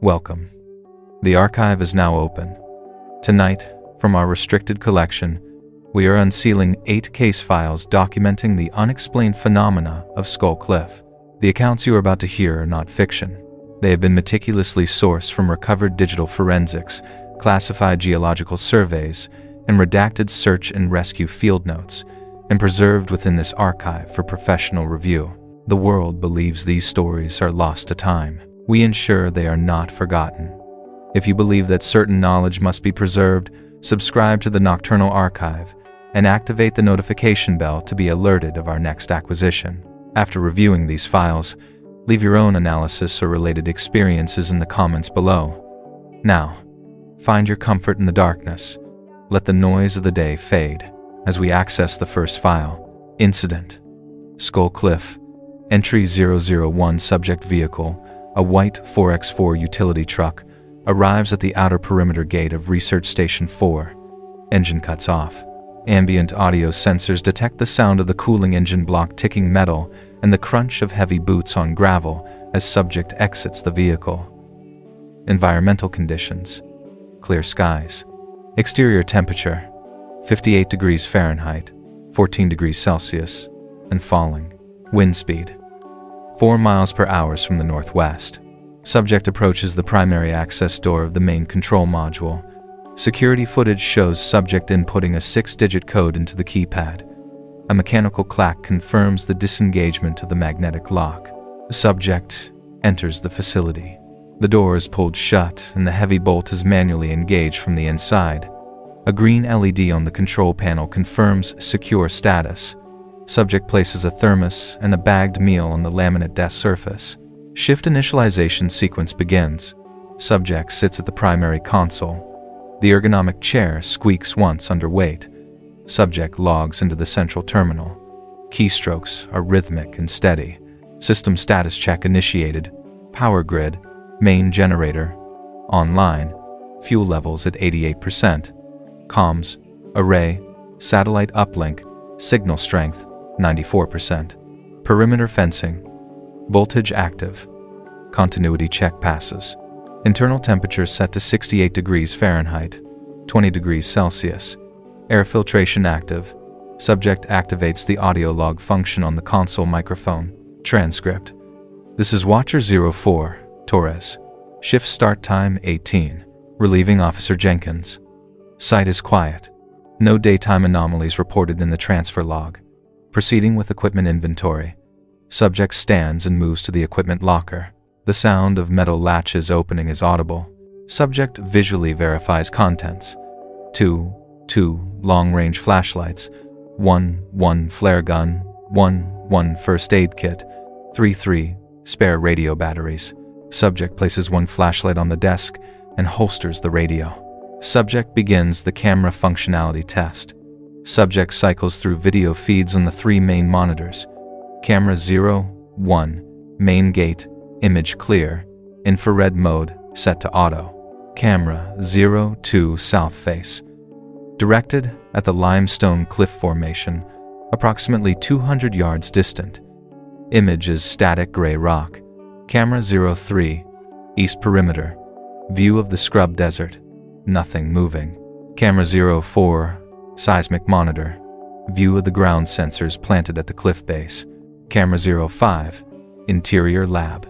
Welcome. The archive is now open. Tonight, from our restricted collection, we are unsealing 8 case files documenting the unexplained phenomena of Skull Cliff. The accounts you are about to hear are not fiction. They have been meticulously sourced from recovered digital forensics, classified geological surveys, and redacted search and rescue field notes, and preserved within this archive for professional review. The world believes these stories are lost to time. We ensure they are not forgotten. If you believe that certain knowledge must be preserved, subscribe to the Nocturnal Archive and activate the notification bell to be alerted of our next acquisition. After reviewing these files, leave your own analysis or related experiences in the comments below. Now, find your comfort in the darkness. Let the noise of the day fade as we access the first file. Incident: Skull Cliff, Entry 001. Subject vehicle, a white 4x4 utility truck, arrives at the outer perimeter gate of Research Station 4. Engine cuts off. Ambient audio sensors detect the sound of the cooling engine block ticking metal and the crunch of heavy boots on gravel as subject exits the vehicle. Environmental conditions: clear skies. Exterior temperature: 58 degrees Fahrenheit, 14 degrees Celsius, and falling. Wind speed: 4 miles per hour from the northwest. Subject approaches the primary access door of the main control module. Security footage shows subject inputting a 6-digit code into the keypad. A mechanical clack confirms the disengagement of the magnetic lock. The subject enters the facility. The door is pulled shut and the heavy bolt is manually engaged from the inside. A green LED on the control panel confirms secure status. Subject places a thermos and a bagged meal on the laminate desk surface. Shift initialization sequence begins. Subject sits at the primary console. The ergonomic chair squeaks once under weight. Subject logs into the central terminal. Keystrokes are rhythmic and steady. System status check initiated. Power grid, main generator, online, fuel levels at 88%. Comms, array, satellite uplink, signal strength, 94%. Perimeter fencing. Voltage active. Continuity check passes. Internal temperature set to 68 degrees Fahrenheit, 20 degrees Celsius. Air filtration active. Subject activates the audio log function on the console microphone. Transcript: This is Watcher 04, Torres. Shift start time 18. Relieving Officer Jenkins. Site is quiet. No daytime anomalies reported in the transfer log. Proceeding with equipment inventory. Subject stands and moves to the equipment locker. The sound of metal latches opening is audible. Subject visually verifies contents. 2 long-range flashlights, 1 flare gun, 1 first aid kit, 3 spare radio batteries. Subject places 1 flashlight on the desk and holsters the radio. Subject begins the camera functionality test. Subject cycles through video feeds on the 3 main monitors. Camera 01, main gate, image clear, infrared mode set to auto. Camera 02, south face. Directed at the limestone cliff formation, approximately 200 yards distant. Image is static gray rock. Camera 03, east perimeter. View of the scrub desert. Nothing moving. Camera 04, seismic monitor. View of the ground sensors planted at the cliff base. Camera 05, interior lab.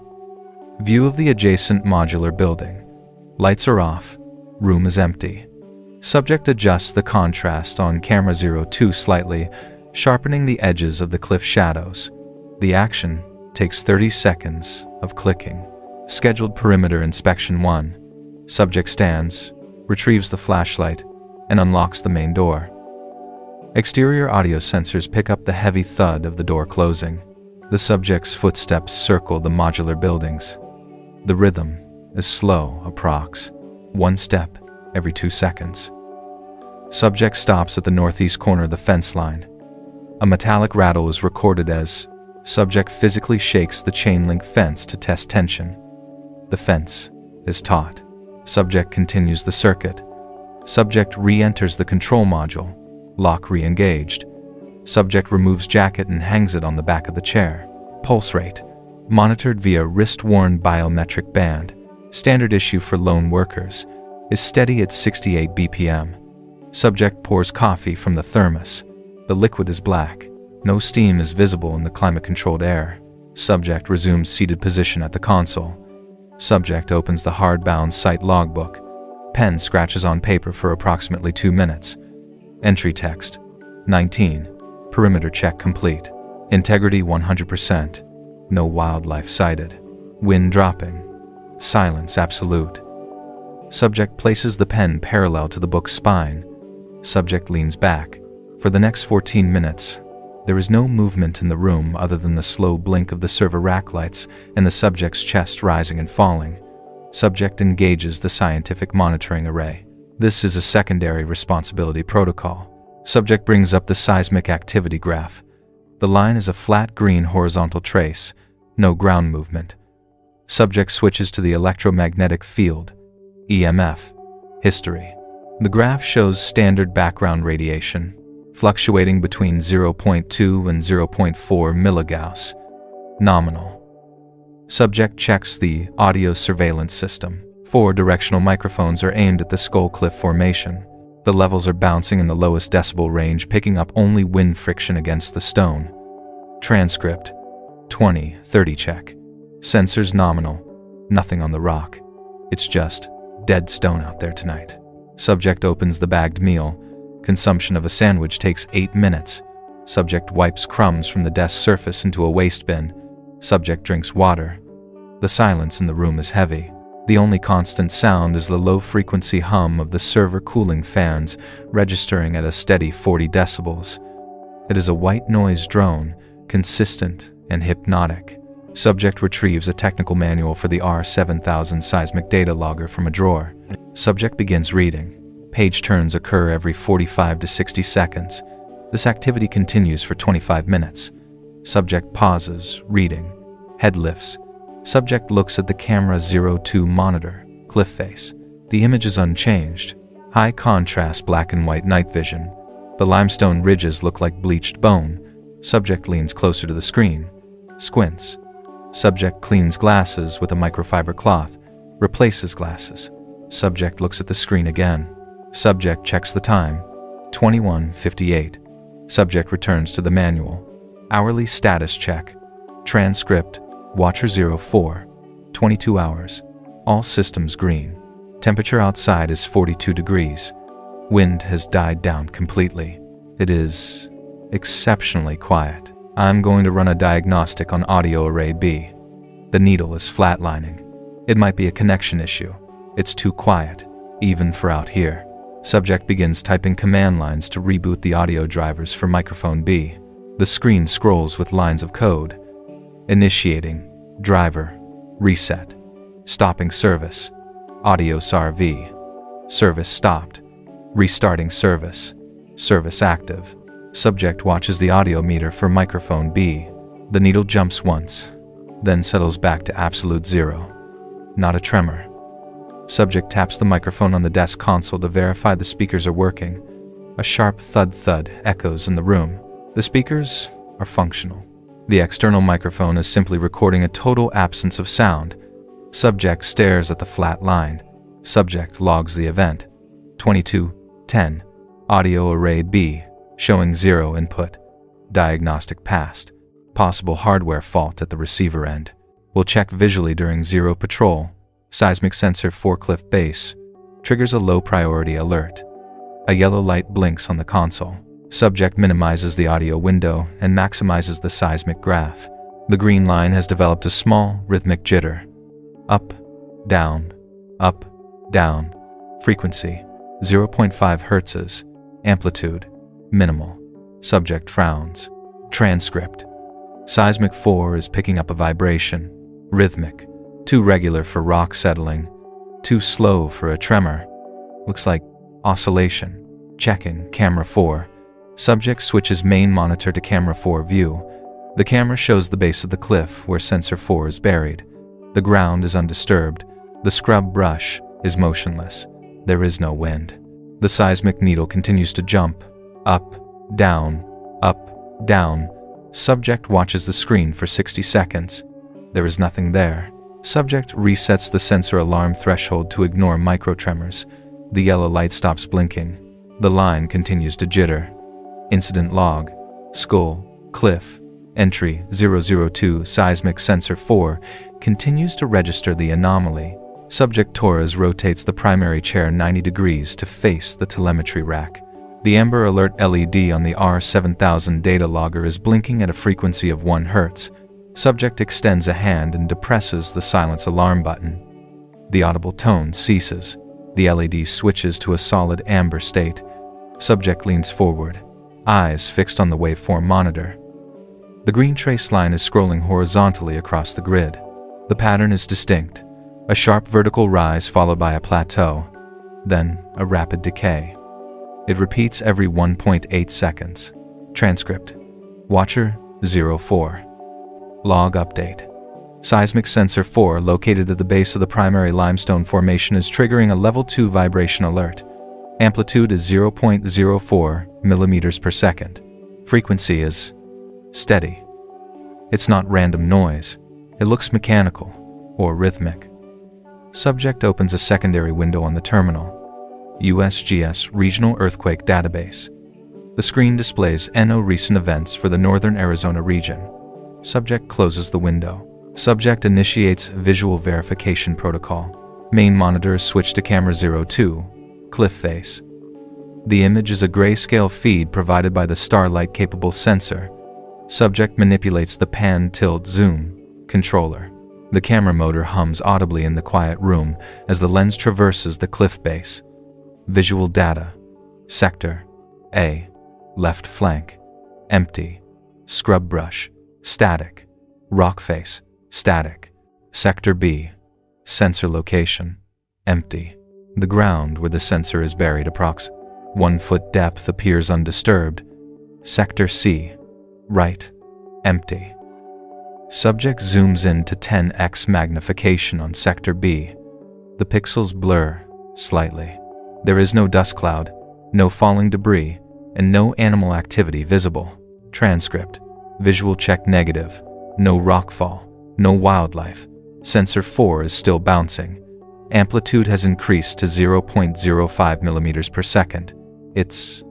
View of the adjacent modular building. Lights are off. Room is empty. Subject adjusts the contrast on camera 02 slightly, sharpening the edges of the cliff shadows. The action takes 30 seconds of clicking. Scheduled perimeter inspection 1. Subject stands, retrieves the flashlight, and unlocks the main door. Exterior audio sensors pick up the heavy thud of the door closing. The subject's footsteps circle the modular buildings. The rhythm is slow, approx. 1 step every 2 seconds. Subject stops at the northeast corner of the fence line. A metallic rattle is recorded as subject physically shakes the chain link fence to test tension. The fence is taut. Subject continues the circuit. Subject re-enters the control module. Lock re-engaged. Subject removes jacket and hangs it on the back of the chair. Pulse rate monitored via wrist-worn biometric band. Standard issue for lone workers is steady at 68 BPM. Subject pours coffee from the thermos. The liquid is black. No steam is visible in the climate-controlled air. Subject resumes seated position at the console. Subject opens the hardbound site logbook. Pen scratches on paper for approximately 2 minutes. Entry text: 19. Perimeter check complete. Integrity 100%. No wildlife sighted. Wind dropping. Silence absolute. Subject places the pen parallel to the book's spine. Subject leans back. For the next 14 minutes, there is no movement in the room other than the slow blink of the server rack lights and the subject's chest rising and falling. Subject engages the scientific monitoring array. This is a secondary responsibility protocol. Subject brings up the seismic activity graph. The line is a flat green horizontal trace, no ground movement. Subject switches to the electromagnetic field, EMF, history. The graph shows standard background radiation, fluctuating between 0.2 and 0.4 milligauss, nominal. Subject checks the audio surveillance system. 4 directional microphones are aimed at the Skull Cliff formation. The levels are bouncing in the lowest decibel range, picking up only wind friction against the stone. Transcript: 20/30 check. Sensors nominal. Nothing on the rock. It's just dead stone out there tonight. Subject opens the bagged meal. Consumption of a sandwich takes 8 minutes. Subject wipes crumbs from the desk surface into a waste bin. Subject drinks water. The silence in the room is heavy. The only constant sound is the low-frequency hum of the server cooling fans, registering at a steady 40 decibels. It is a white noise drone, consistent and hypnotic. Subject retrieves a technical manual for the R7000 seismic data logger from a drawer. Subject begins reading. Page turns occur every 45 to 60 seconds. This activity continues for 25 minutes. Subject pauses, reading. Head lifts. Subject looks at the camera 02 monitor, cliff face. The image is unchanged. High contrast black and white night vision. The limestone ridges look like bleached bone. Subject leans closer to the screen. Squints. Subject cleans glasses with a microfiber cloth. Replaces glasses. Subject looks at the screen again. Subject checks the time. 21:58. Subject returns to the manual. Hourly status check. Transcript: Watcher 04. 22 hours. All systems green. Temperature outside is 42 degrees. Wind has died down completely. It is exceptionally quiet. I'm going to run a diagnostic on audio array B. The needle is flatlining. It might be a connection issue. It's too quiet, even for out here. Subject begins typing command lines to reboot the audio drivers for microphone B. The screen scrolls with lines of code. Initiating, driver, reset, stopping service, audio SAR V, service stopped, restarting service, service active. Subject watches the audio meter for microphone B. The needle jumps once, then settles back to absolute zero. Not a tremor. Subject taps the microphone on the desk console to verify the speakers are working. A sharp thud echoes in the room. The speakers are functional. The external microphone is simply recording a total absence of sound. Subject stares at the flat line. Subject logs the event. 22:10. Audio array B, showing 0 input. Diagnostic passed. Possible hardware fault at the receiver end. Will check visually during zero patrol. Seismic sensor forklift base. Triggers a low priority alert. A yellow light blinks on the console. Subject minimizes the audio window and maximizes the seismic graph. The green line has developed a small, rhythmic jitter. Up, down, up, down. Frequency, 0.5 hertzes. Amplitude, minimal. Subject frowns. Transcript. Seismic 4 is picking up a vibration. Rhythmic. Too regular for rock settling. Too slow for a tremor. Looks like oscillation. Checking camera 4. Subject switches main monitor to camera 4 view. The camera shows the base of the cliff where sensor 4 is buried. The ground is undisturbed. The scrub brush is motionless. There is no wind. The seismic needle continues to jump. Up, down, up, down. Subject watches the screen for 60 seconds. There is nothing there. Subject resets the sensor alarm threshold to ignore microtremors. The yellow light stops blinking. The line continues to jitter. Incident log. Skull. Cliff. Entry 002 Seismic Sensor 4 continues to register the anomaly. Subject Torres rotates the primary chair 90 degrees to face the telemetry rack. The Amber Alert LED on the R7000 data logger is blinking at a frequency of 1 Hz. Subject extends a hand and depresses the silence alarm button. The audible tone ceases. The LED switches to a solid amber state. Subject leans forward, eyes fixed on the waveform monitor. The green trace line is scrolling horizontally across the grid. The pattern is distinct. A sharp vertical rise followed by a plateau, then a rapid decay. It repeats every 1.8 seconds. Transcript. Watcher 04. Log update. Seismic Sensor 4 located at the base of the primary limestone formation is triggering a level 2 vibration alert. Amplitude is 0.04 millimeters per second. Frequency is steady. It's not random noise. It looks mechanical or rhythmic. Subject opens a secondary window on the terminal. USGS Regional Earthquake Database. The screen displays NO recent events for the northern Arizona region. Subject closes the window. Subject initiates visual verification protocol. Main monitor is switched to camera 02, cliff face. The image is a grayscale feed provided by the starlight-capable sensor. Subject manipulates the pan-tilt-zoom controller. The camera motor hums audibly in the quiet room as the lens traverses the cliff base. Visual data. Sector A. Left flank. Empty. Scrub brush. Static. Rock face. Static. Sector B. Sensor location. Empty. The ground where the sensor is buried approx. 1 foot depth appears undisturbed. Sector C. Right. Empty. Subject zooms in to 10x magnification on Sector B. The pixels blur slightly. There is no dust cloud, no falling debris, and no animal activity visible. Transcript. Visual check negative. No rockfall. No wildlife. Sensor 4 is still bouncing. Amplitude has increased to 0.05 millimeters per second. It's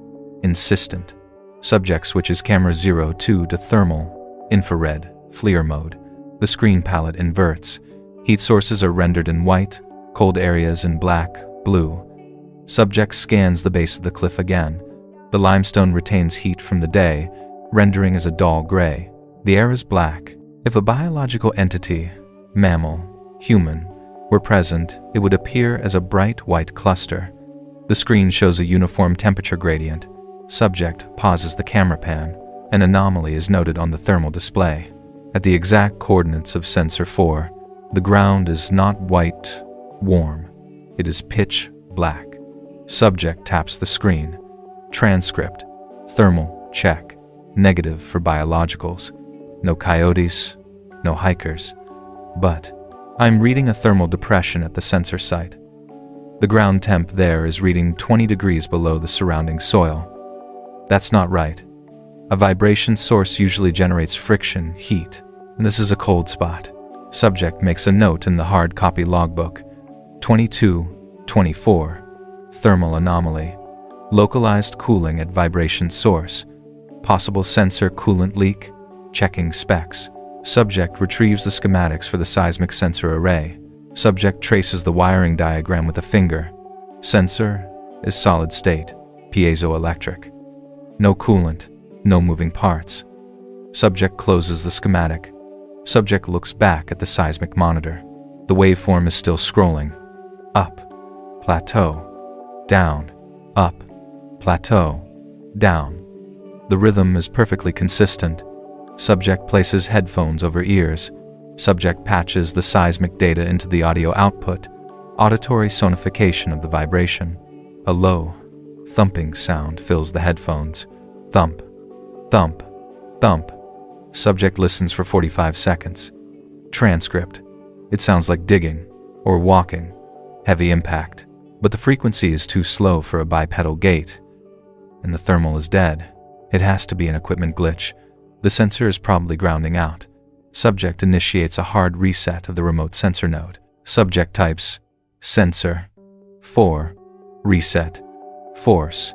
insistent. Subject switches camera 02 to thermal, infrared, FLIR mode. The screen palette inverts. Heat sources are rendered in white, cold areas in black, blue. Subject scans the base of the cliff again. The limestone retains heat from the day, rendering as a dull gray. The air is black. If a biological entity, mammal, human, were present, it would appear as a bright white cluster. The screen shows a uniform temperature gradient. Subject pauses the camera pan. An anomaly is noted on the thermal display. At the exact coordinates of Sensor 4, the ground is not white, warm. It is pitch black. Subject taps the screen. Transcript. Thermal check. Negative for biologicals. No coyotes, no hikers. But I'm reading a thermal depression at the sensor site. The ground temp there is reading 20 degrees below the surrounding soil. That's not right. A vibration source usually generates friction, heat, and this is a cold spot. Subject makes a note in the hard copy logbook. 2224. Thermal anomaly. Localized cooling at vibration source. Possible sensor coolant leak. Checking specs. Subject retrieves the schematics for the seismic sensor array. Subject traces the wiring diagram with a finger. Sensor is solid state, piezoelectric. No coolant, no moving parts. Subject closes the schematic. Subject looks back at the seismic monitor. The waveform is still scrolling. Up, plateau, down, up, plateau, down. The rhythm is perfectly consistent. Subject places headphones over ears. Subject patches the seismic data into the audio output. Auditory sonification of the vibration. A low, thumping sound fills the headphones. Thump, thump, thump. Subject listens for 45 seconds. Transcript. It sounds like digging or walking. Heavy impact. But the frequency is too slow for a bipedal gait. And the thermal is dead. It has to be an equipment glitch. The sensor is probably grounding out. Subject initiates a hard reset of the remote sensor node. Subject types sensor 4 reset force.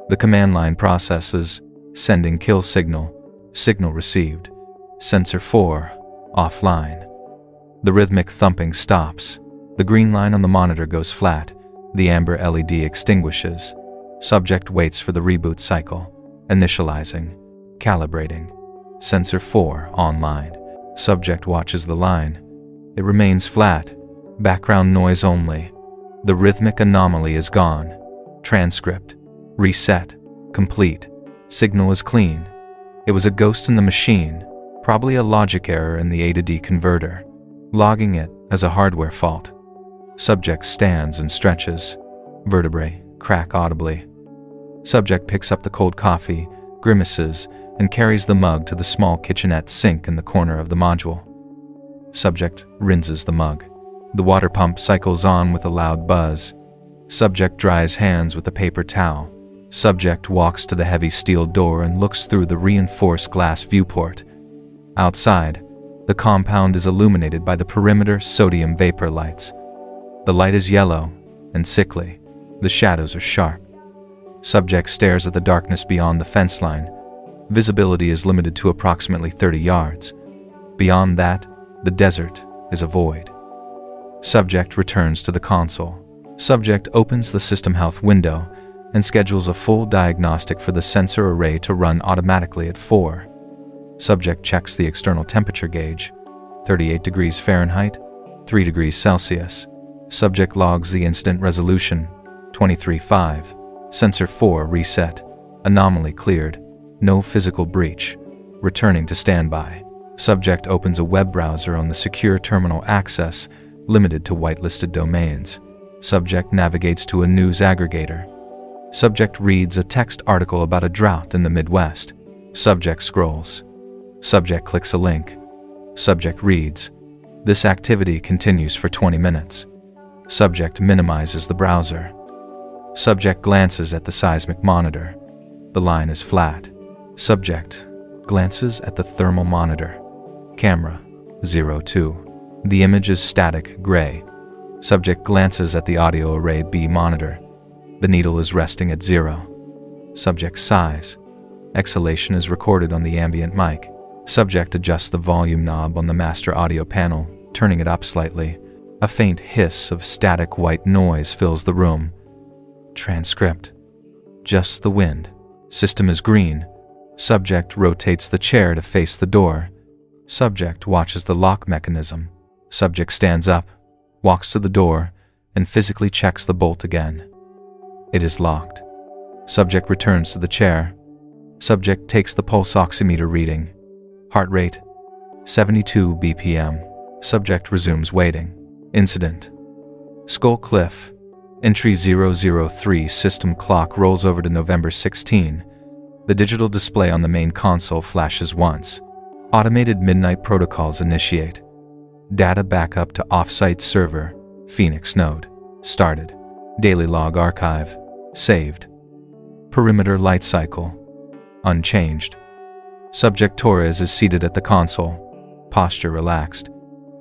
The command line processes sending kill signal received, sensor 4 offline. The rhythmic thumping stops. The green line on the monitor goes flat. The amber LED extinguishes. Subject waits for the reboot cycle, initializing, calibrating. Sensor 4 online. Subject watches the line. It remains flat. Background noise only. The rhythmic anomaly is gone. Transcript. Reset. Complete. Signal is clean. It was a ghost in the machine, probably a logic error in the A to D converter. Logging it as a hardware fault. Subject stands and stretches. Vertebrae crack audibly. Subject picks up the cold coffee, grimaces, and carries the mug to the small kitchenette sink in the corner of the module. Subject rinses the mug. The water pump cycles on with a loud buzz. Subject dries hands with a paper towel. Subject walks to the heavy steel door and looks through the reinforced glass viewport. Outside, the compound is illuminated by the perimeter sodium vapor lights. The light is yellow and sickly. The shadows are sharp. Subject stares at the darkness beyond the fence line. Visibility is limited to approximately 30 yards. Beyond that, the desert is a void. Subject returns to the console. Subject opens the system health window and schedules a full diagnostic for the sensor array to run automatically at 4. Subject checks the external temperature gauge, 38 degrees Fahrenheit, 3 degrees Celsius. Subject logs the incident resolution, 23.5. Sensor 4 reset. Anomaly cleared. No physical breach. Returning to standby. Subject opens a web browser on the secure terminal access, limited to whitelisted domains. Subject navigates to a news aggregator. Subject reads a text article about a drought in the Midwest. Subject scrolls. Subject clicks a link. Subject reads. This activity continues for 20 minutes. Subject minimizes the browser. Subject glances at the seismic monitor. The line is flat. Subject glances at the thermal monitor. Camera 02. The image is static gray. Subject glances at the audio array B monitor. The needle is resting at 0. Subject sighs. Exhalation is recorded on the ambient mic. Subject adjusts the volume knob on the master audio panel, turning it up slightly. A faint hiss of static white noise fills the room. Transcript. Just the wind. System is green. Subject rotates the chair to face the door. Subject watches the lock mechanism. Subject stands up, walks to the door, and physically checks the bolt again. It is locked. Subject returns to the chair. Subject takes the pulse oximeter reading. Heart rate 72 BPM. Subject resumes waiting. Incident. Skull Cliff. Entry 003 system clock rolls over to November 16. The digital display on the main console flashes once. Automated midnight protocols initiate. Data backup to offsite server, Phoenix node. Started. Daily log archive. Saved. Perimeter light cycle. Unchanged. Subject Torres is seated at the console. Posture relaxed.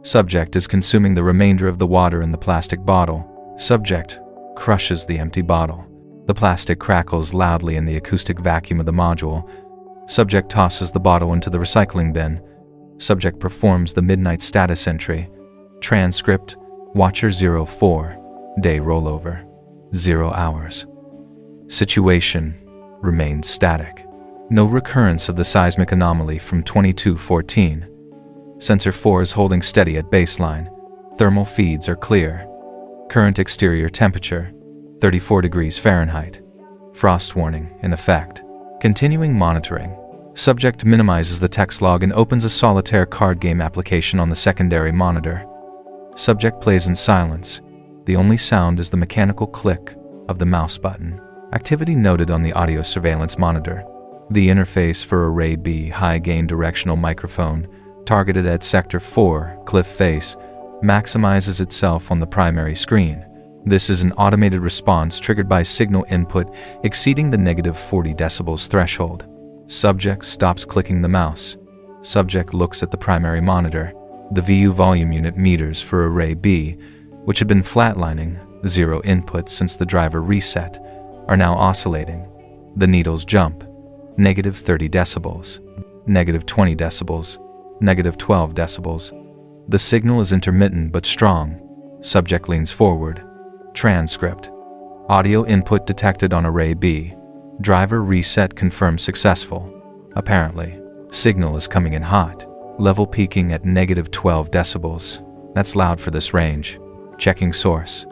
Subject is consuming the remainder of the water in the plastic bottle. Subject crushes the empty bottle. The plastic crackles loudly in the acoustic vacuum of the module. Subject tosses the bottle into the recycling bin. Subject performs the midnight status entry. Transcript, Watcher 04, day rollover, 0 hours. Situation remains static. No recurrence of the seismic anomaly from 2214. Sensor 4 is holding steady at baseline. Thermal feeds are clear. Current exterior temperature, 34 degrees Fahrenheit. Frost warning in effect. Continuing monitoring. Subject minimizes the text log and opens a solitaire card game application on the secondary monitor. Subject plays in silence. The only sound is the mechanical click of the mouse button. Activity noted on the audio surveillance monitor. The interface for Array B high-gain directional microphone, targeted at Sector 4, Cliff Face, maximizes itself on the primary screen. This is an automated response triggered by signal input exceeding the -40 decibels threshold. Subject stops clicking the mouse. Subject looks at the primary monitor. The VU volume unit meters for array B, which had been flatlining, 0 input since the driver reset, are now oscillating. The needles jump. -30 decibels, -20 decibels, -12 decibels. The signal is intermittent but strong. Subject leans forward. Transcript. Audio input detected on array B. Driver reset confirmed successful. Apparently, signal is coming in hot. Level peaking at -12 decibels. That's loud for this range. Checking source.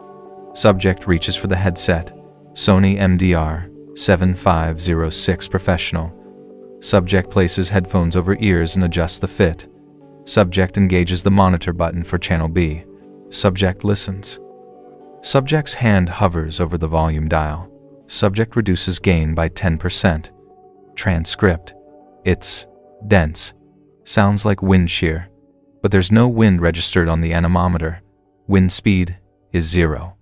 Subject reaches for the headset. Sony MDR 7506 Professional. Subject places headphones over ears and adjusts the fit. Subject engages the monitor button for channel B. Subject listens. Subject's hand hovers over the volume dial. Subject reduces gain by 10%. Transcript. It's dense. Sounds like wind shear. But there's no wind registered on the anemometer. Wind speed is 0.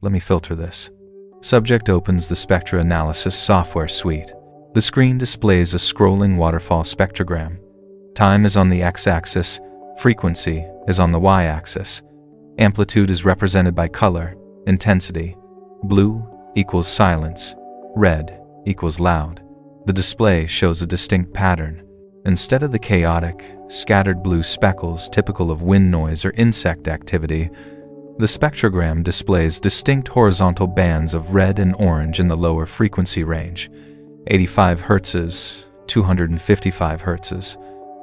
Let me filter this. Subject opens the spectra analysis software suite. The screen displays a scrolling waterfall spectrogram. Time is on the x-axis, frequency is on the y-axis. Amplitude is represented by color, intensity. Blue equals silence, red equals loud. The display shows a distinct pattern. Instead of the chaotic, scattered blue speckles typical of wind noise or insect activity, the spectrogram displays distinct horizontal bands of red and orange in the lower frequency range, 85 Hz, 255 Hz.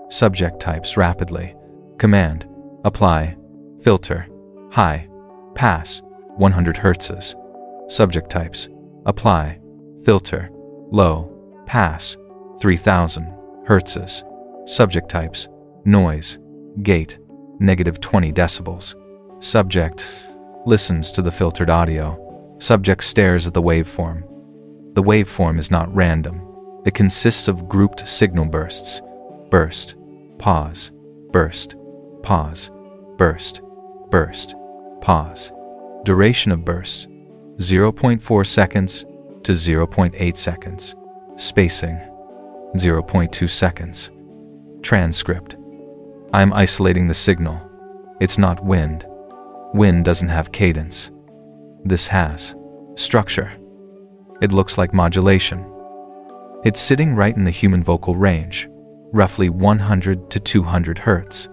Subject types rapidly. Command, apply, filter, high, pass, 100 Hz. Subject types, apply, filter, low, pass, 3000 Hz. Subject types, noise, gate, -20 decibels. Subject listens to the filtered audio. Subject stares at the waveform. The waveform is not random. It consists of grouped signal bursts. Burst, pause, burst, pause, burst, burst, pause. Duration of bursts, 0.4 seconds to 0.8 seconds. Spacing, 0.2 seconds. Transcript. I'm isolating the signal. It's not wind. Wind doesn't have cadence. This has structure. It looks like modulation. It's sitting right in the human vocal range, roughly 100 to 200 Hz.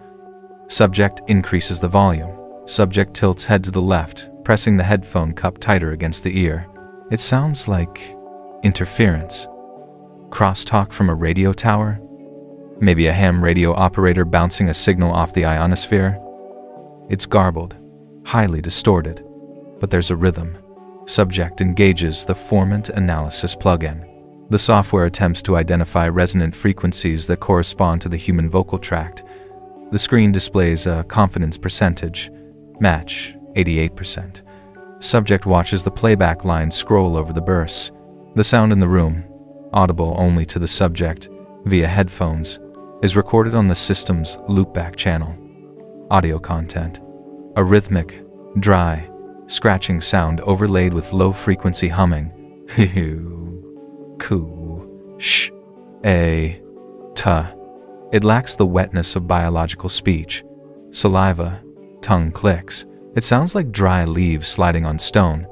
Subject increases the volume. Subject tilts head to the left, pressing the headphone cup tighter against the ear. It sounds like interference. Crosstalk from a radio tower? Maybe a ham radio operator bouncing a signal off the ionosphere? It's garbled, highly distorted, but there's a rhythm. Subject engages the formant analysis plugin. The software attempts to identify resonant frequencies that correspond to the human vocal tract. The screen displays a confidence percentage, match 88%. Subject watches the playback line scroll over the bursts. The sound in the room, audible only to the subject via headphones, is recorded on the system's loopback channel. Audio content. A rhythmic, dry, scratching sound overlaid with low-frequency humming. Coo, sh, a, ta. It lacks the wetness of biological speech. Saliva, tongue clicks. It sounds like dry leaves sliding on stone,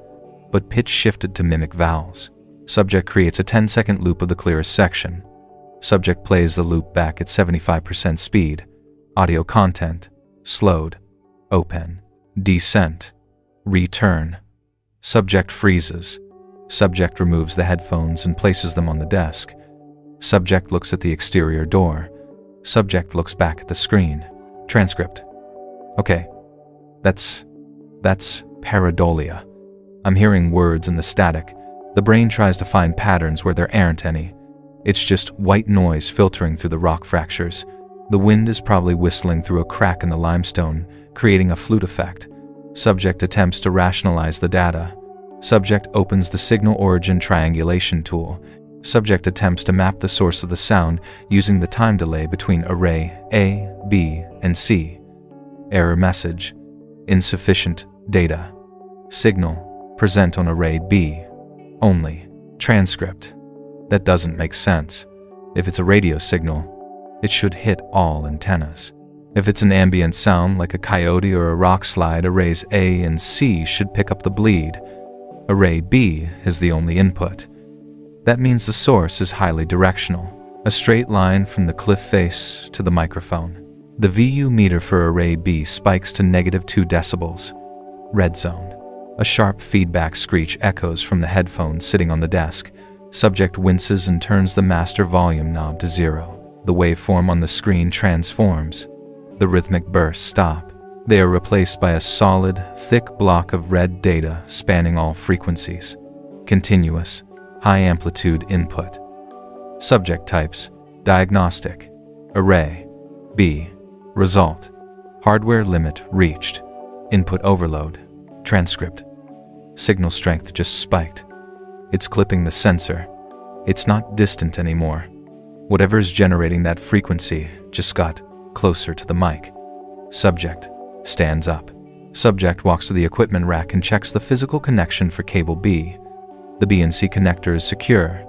but pitch shifted to mimic vowels. Subject creates a 10-second loop of the clearest section. Subject plays the loop back at 75% speed. Audio content, slowed, open, descent, return. Subject freezes. Subject removes the headphones and places them on the desk. Subject looks at the exterior door. Subject looks back at the screen. Transcript. Okay, that's pareidolia. I'm hearing words in the static. The brain tries to find patterns where there aren't any. It's just white noise filtering through the rock fractures. The wind is probably whistling through a crack in the limestone, creating a flute effect. Subject attempts to rationalize the data. Subject opens the signal origin triangulation tool. Subject attempts to map the source of the sound using the time delay between array A, B, and C. Error message. Insufficient data. Signal. Present on array B. Only. Transcript. That doesn't make sense. If it's a radio signal, it should hit all antennas. If it's an ambient sound like a coyote or a rock slide, arrays A and C should pick up the bleed. Array B is the only input. That means the source is highly directional, a straight line from the cliff face to the microphone. The VU meter for array B spikes to -2 decibels. Red zone. A sharp feedback screech echoes from the headphones sitting on the desk. Subject winces and turns the master volume knob to 0. The waveform on the screen transforms. The rhythmic bursts stop. They are replaced by a solid, thick block of red data spanning all frequencies. Continuous, high-amplitude input. Subject types: diagnostic, array, B, result, hardware limit reached, input overload, transcript. Signal strength just spiked. It's clipping the sensor. It's not distant anymore. Whatever is generating that frequency just got closer to the mic. Subject stands up. Subject walks to the equipment rack and checks the physical connection for cable B. The B and C connector is secure.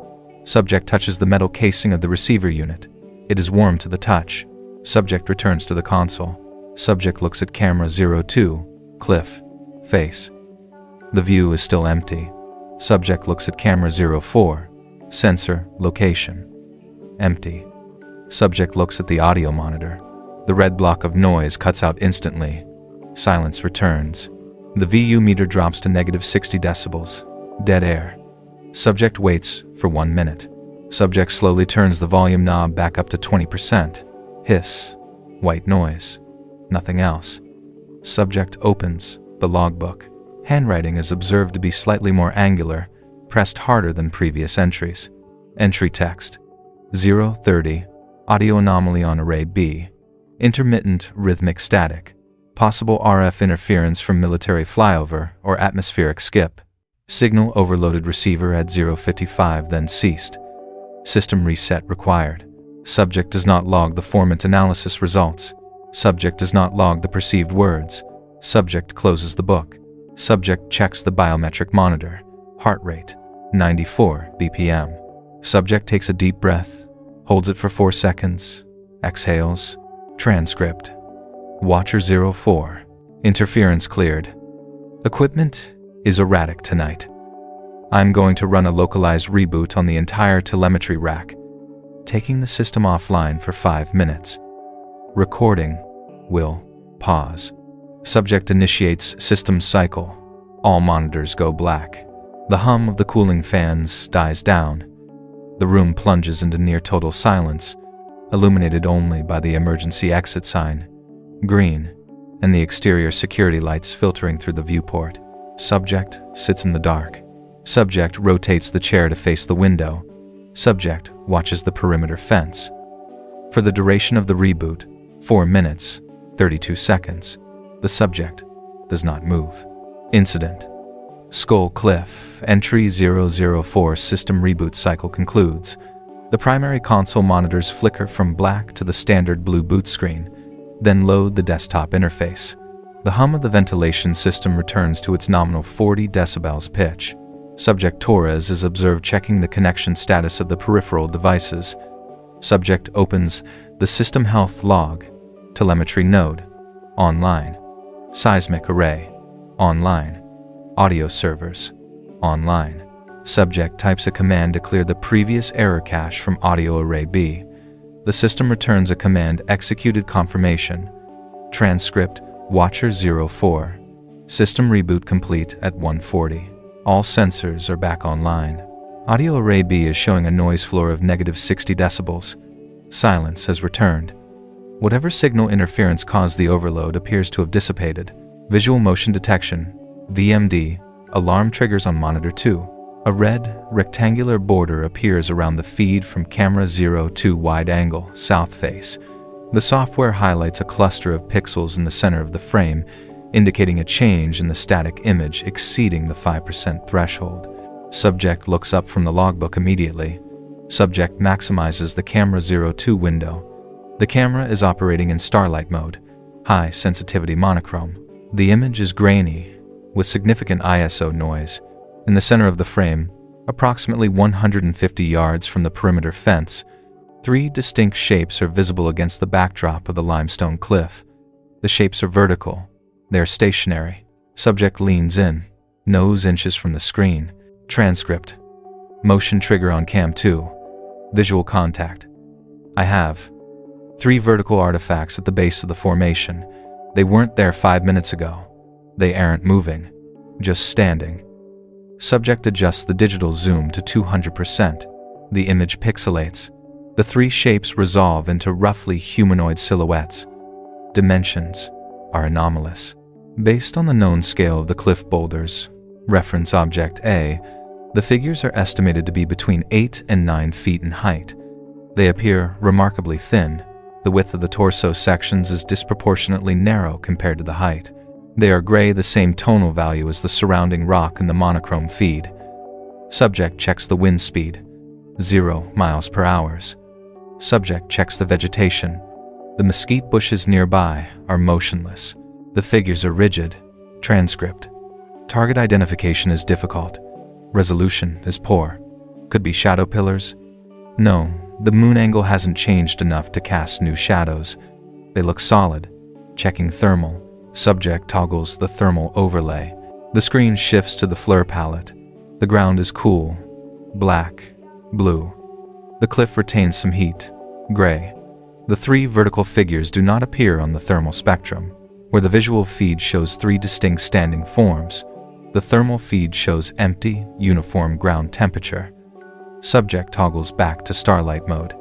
Subject touches the metal casing of the receiver unit. It is warm to the touch. Subject returns to the console. Subject looks at camera 02, cliff, face. The view is still empty. Subject looks at camera 04, sensor, location. Empty. Subject looks at the audio monitor. The red block of noise cuts out instantly. Silence returns. The VU meter drops to -60 decibels. Dead air. Subject waits for 1 minute. Subject slowly turns the volume knob back up to 20%. Hiss. White noise. Nothing else. Subject opens the logbook. Handwriting is observed to be slightly more angular, pressed harder than previous entries. Entry text: 030, audio anomaly on array B. Intermittent rhythmic static. Possible RF interference from military flyover or atmospheric skip. Signal overloaded receiver at 055, then ceased. System reset required. Subject does not log the formant analysis results. Subject does not log the perceived words. Subject closes the book. Subject checks the biometric monitor. Heart rate, 94 BPM. Subject takes a deep breath, holds it for 4 seconds, exhales. Transcript. Watcher 04. Interference cleared. Equipment is erratic tonight. I'm going to run a localized reboot on the entire telemetry rack, taking the system offline for 5 minutes. Recording will pause. Subject initiates system cycle. All monitors go black. The hum of the cooling fans dies down. The room plunges into near total silence, illuminated only by the emergency exit sign, green, and the exterior security lights filtering through the viewport. Subject sits in the dark. Subject rotates the chair to face the window. Subject watches the perimeter fence. For the duration of the reboot, 4 minutes, 32 seconds, the subject does not move. Incident: Skull Cliff, entry 004 system reboot cycle concludes. The primary console monitors flicker from black to the standard blue boot screen, then load the desktop interface. The hum of the ventilation system returns to its nominal 40 decibels pitch. Subject Torres is observed checking the connection status of the peripheral devices. Subject opens the system health log. Telemetry node. Online. Seismic array. Online. Audio servers. Online. Subject types a command to clear the previous error cache from audio array B. The system returns a command executed confirmation. Transcript Watcher 04. System reboot complete at 1:40. All sensors are back online. Audio array B is showing a noise floor of -60 decibels. Silence has returned. Whatever signal interference caused the overload appears to have dissipated. Visual motion detection, VMD, alarm triggers on monitor 2. A red, rectangular border appears around the feed from camera 02 wide angle, south face. The software highlights a cluster of pixels in the center of the frame, indicating a change in the static image exceeding the 5% threshold. Subject looks up from the logbook immediately. Subject maximizes the camera 02 window. The camera is operating in starlight mode, high sensitivity monochrome. The image is grainy, with significant ISO noise. In the center of the frame, approximately 150 yards from the perimeter fence, 3 distinct shapes are visible against the backdrop of the limestone cliff. The shapes are vertical. They are stationary. Subject leans in, nose inches from the screen. Transcript. Motion trigger on cam 2. Visual contact. I have 3 vertical artifacts at the base of the formation. They weren't there 5 minutes ago. They aren't moving, just standing. Subject adjusts the digital zoom to 200%. The image pixelates. The 3 shapes resolve into roughly humanoid silhouettes. Dimensions are anomalous. Based on the known scale of the cliff boulders, reference object A, the figures are estimated to be between 8 and 9 feet in height. They appear remarkably thin. The width of the torso sections is disproportionately narrow compared to the height. They are gray, the same tonal value as the surrounding rock in the monochrome feed. Subject checks the wind speed, 0 miles per hour. Subject checks the vegetation. The mesquite bushes nearby are motionless. The figures are rigid. Transcript. Target identification is difficult. Resolution is poor. Could be shadow pillars? No, the moon angle hasn't changed enough to cast new shadows. They look solid. Checking thermal. Subject toggles the thermal overlay. The screen shifts to the FLIR palette. The ground is cool. Black. Blue. The cliff retains some heat. Gray. The 3 vertical figures do not appear on the thermal spectrum. Where the visual feed shows 3 distinct standing forms, the thermal feed shows empty, uniform ground temperature. Subject toggles back to starlight mode.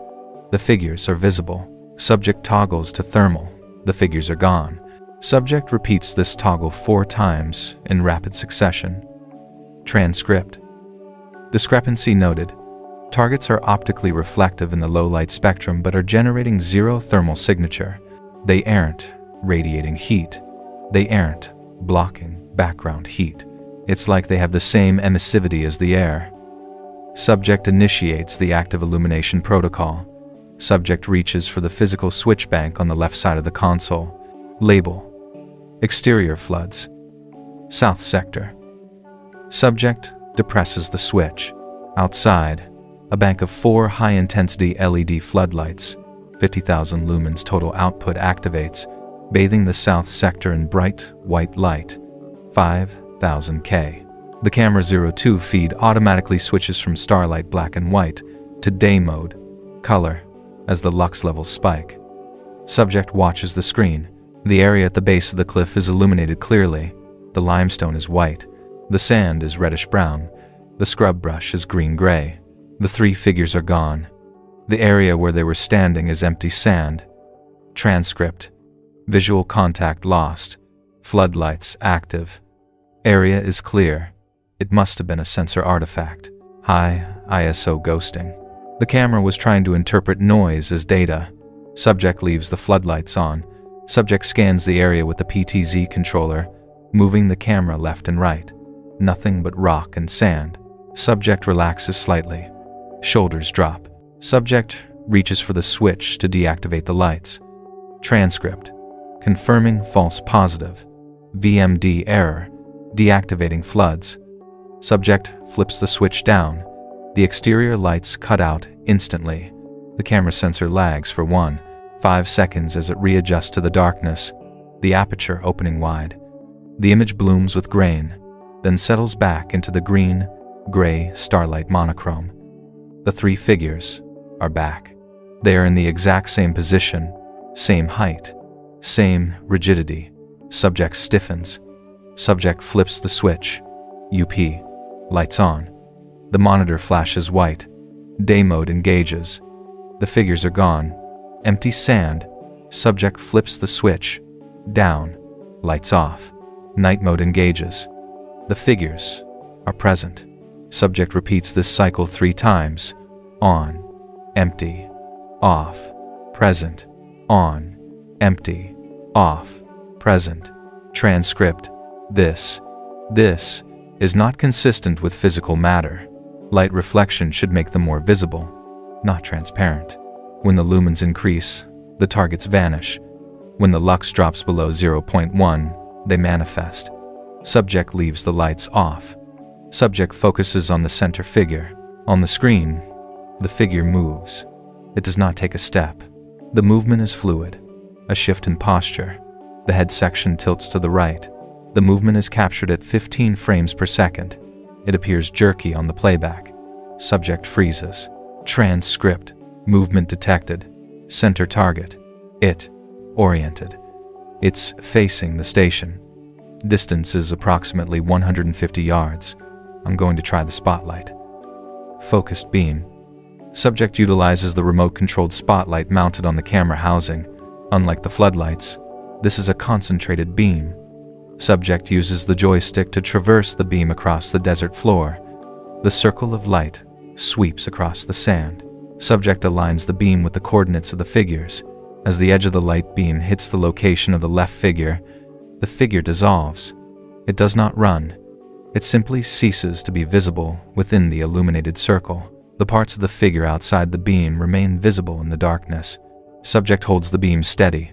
The figures are visible. Subject toggles to thermal. The figures are gone. Subject repeats this toggle 4 times in rapid succession. Transcript. Discrepancy noted. Targets are optically reflective in the low light spectrum but are generating 0 thermal signature. They aren't radiating heat. They aren't blocking background heat. It's like they have the same emissivity as the air. Subject initiates the active illumination protocol. Subject reaches for the physical switch bank on the left side of the console. Label. Exterior floods. South sector. Subject depresses the switch. Outside, a bank of 4 high-intensity LED floodlights, 50,000 lumens total output activates, bathing the south sector in bright, white light, 5,000 K. The camera 02 feed automatically switches from starlight black and white to day mode, color, as the lux levels spike. Subject watches the screen. The area at the base of the cliff is illuminated clearly. The limestone is white. The sand is reddish-brown. The scrub brush is green-gray. The 3 figures are gone. The area where they were standing is empty sand. Transcript. Visual contact lost. Floodlights active. Area is clear. It must have been a sensor artifact. High ISO ghosting. The camera was trying to interpret noise as data. Subject leaves the floodlights on. Subject scans the area with the PTZ controller, moving the camera left and right. Nothing but rock and sand. Subject relaxes slightly. Shoulders drop. Subject reaches for the switch to deactivate the lights. Transcript. Confirming false positive. VMD error. Deactivating floods. Subject flips the switch down. The exterior lights cut out instantly. The camera sensor lags for 1.5 seconds as it readjusts to the darkness, the aperture opening wide. The image blooms with grain, then settles back into the green-gray starlight monochrome. The 3 figures are back. They are in the exact same position, same height, same rigidity. Subject stiffens. Subject flips the switch. UP. Lights on. The monitor flashes white. Day mode engages. The figures are gone. Empty sand. Subject flips the switch. Down. Lights off. Night mode engages. The figures are present. Subject repeats this cycle 3 times. On. Empty. Off. Present. On. Empty. Off. Present. Transcript. This is not consistent with physical matter. Light reflection should make them more visible, not transparent. When the lumens increase, the targets vanish. When the lux drops below 0.1, they manifest. Subject leaves the lights off. Subject focuses on the center figure. On the screen, the figure moves. It does not take a step. The movement is fluid. A shift in posture. The head section tilts to the right. The movement is captured at 15 frames per second. It appears jerky on the playback. Subject freezes. Transcript. Movement detected. Center target. It. Oriented. It's facing the station. Distance is approximately 150 yards. I'm going to try the spotlight. Focused beam. Subject utilizes the remote-controlled spotlight mounted on the camera housing. Unlike the floodlights, this is a concentrated beam. Subject uses the joystick to traverse the beam across the desert floor. The circle of light sweeps across the sand. Subject aligns the beam with the coordinates of the figures. As the edge of the light beam hits the location of the left figure, the figure dissolves. It does not run. It simply ceases to be visible within the illuminated circle. The parts of the figure outside the beam remain visible in the darkness. Subject holds the beam steady.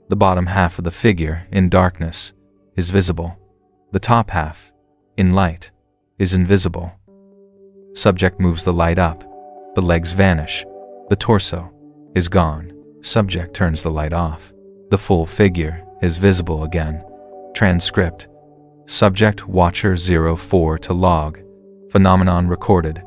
The bottom half of the figure, in darkness, is visible. The top half, in light, is invisible. Subject moves the light up. The legs vanish. The torso is gone. Subject turns the light off. The full figure is visible again. Transcript. Subject Watcher 04 to log. Phenomenon recorded.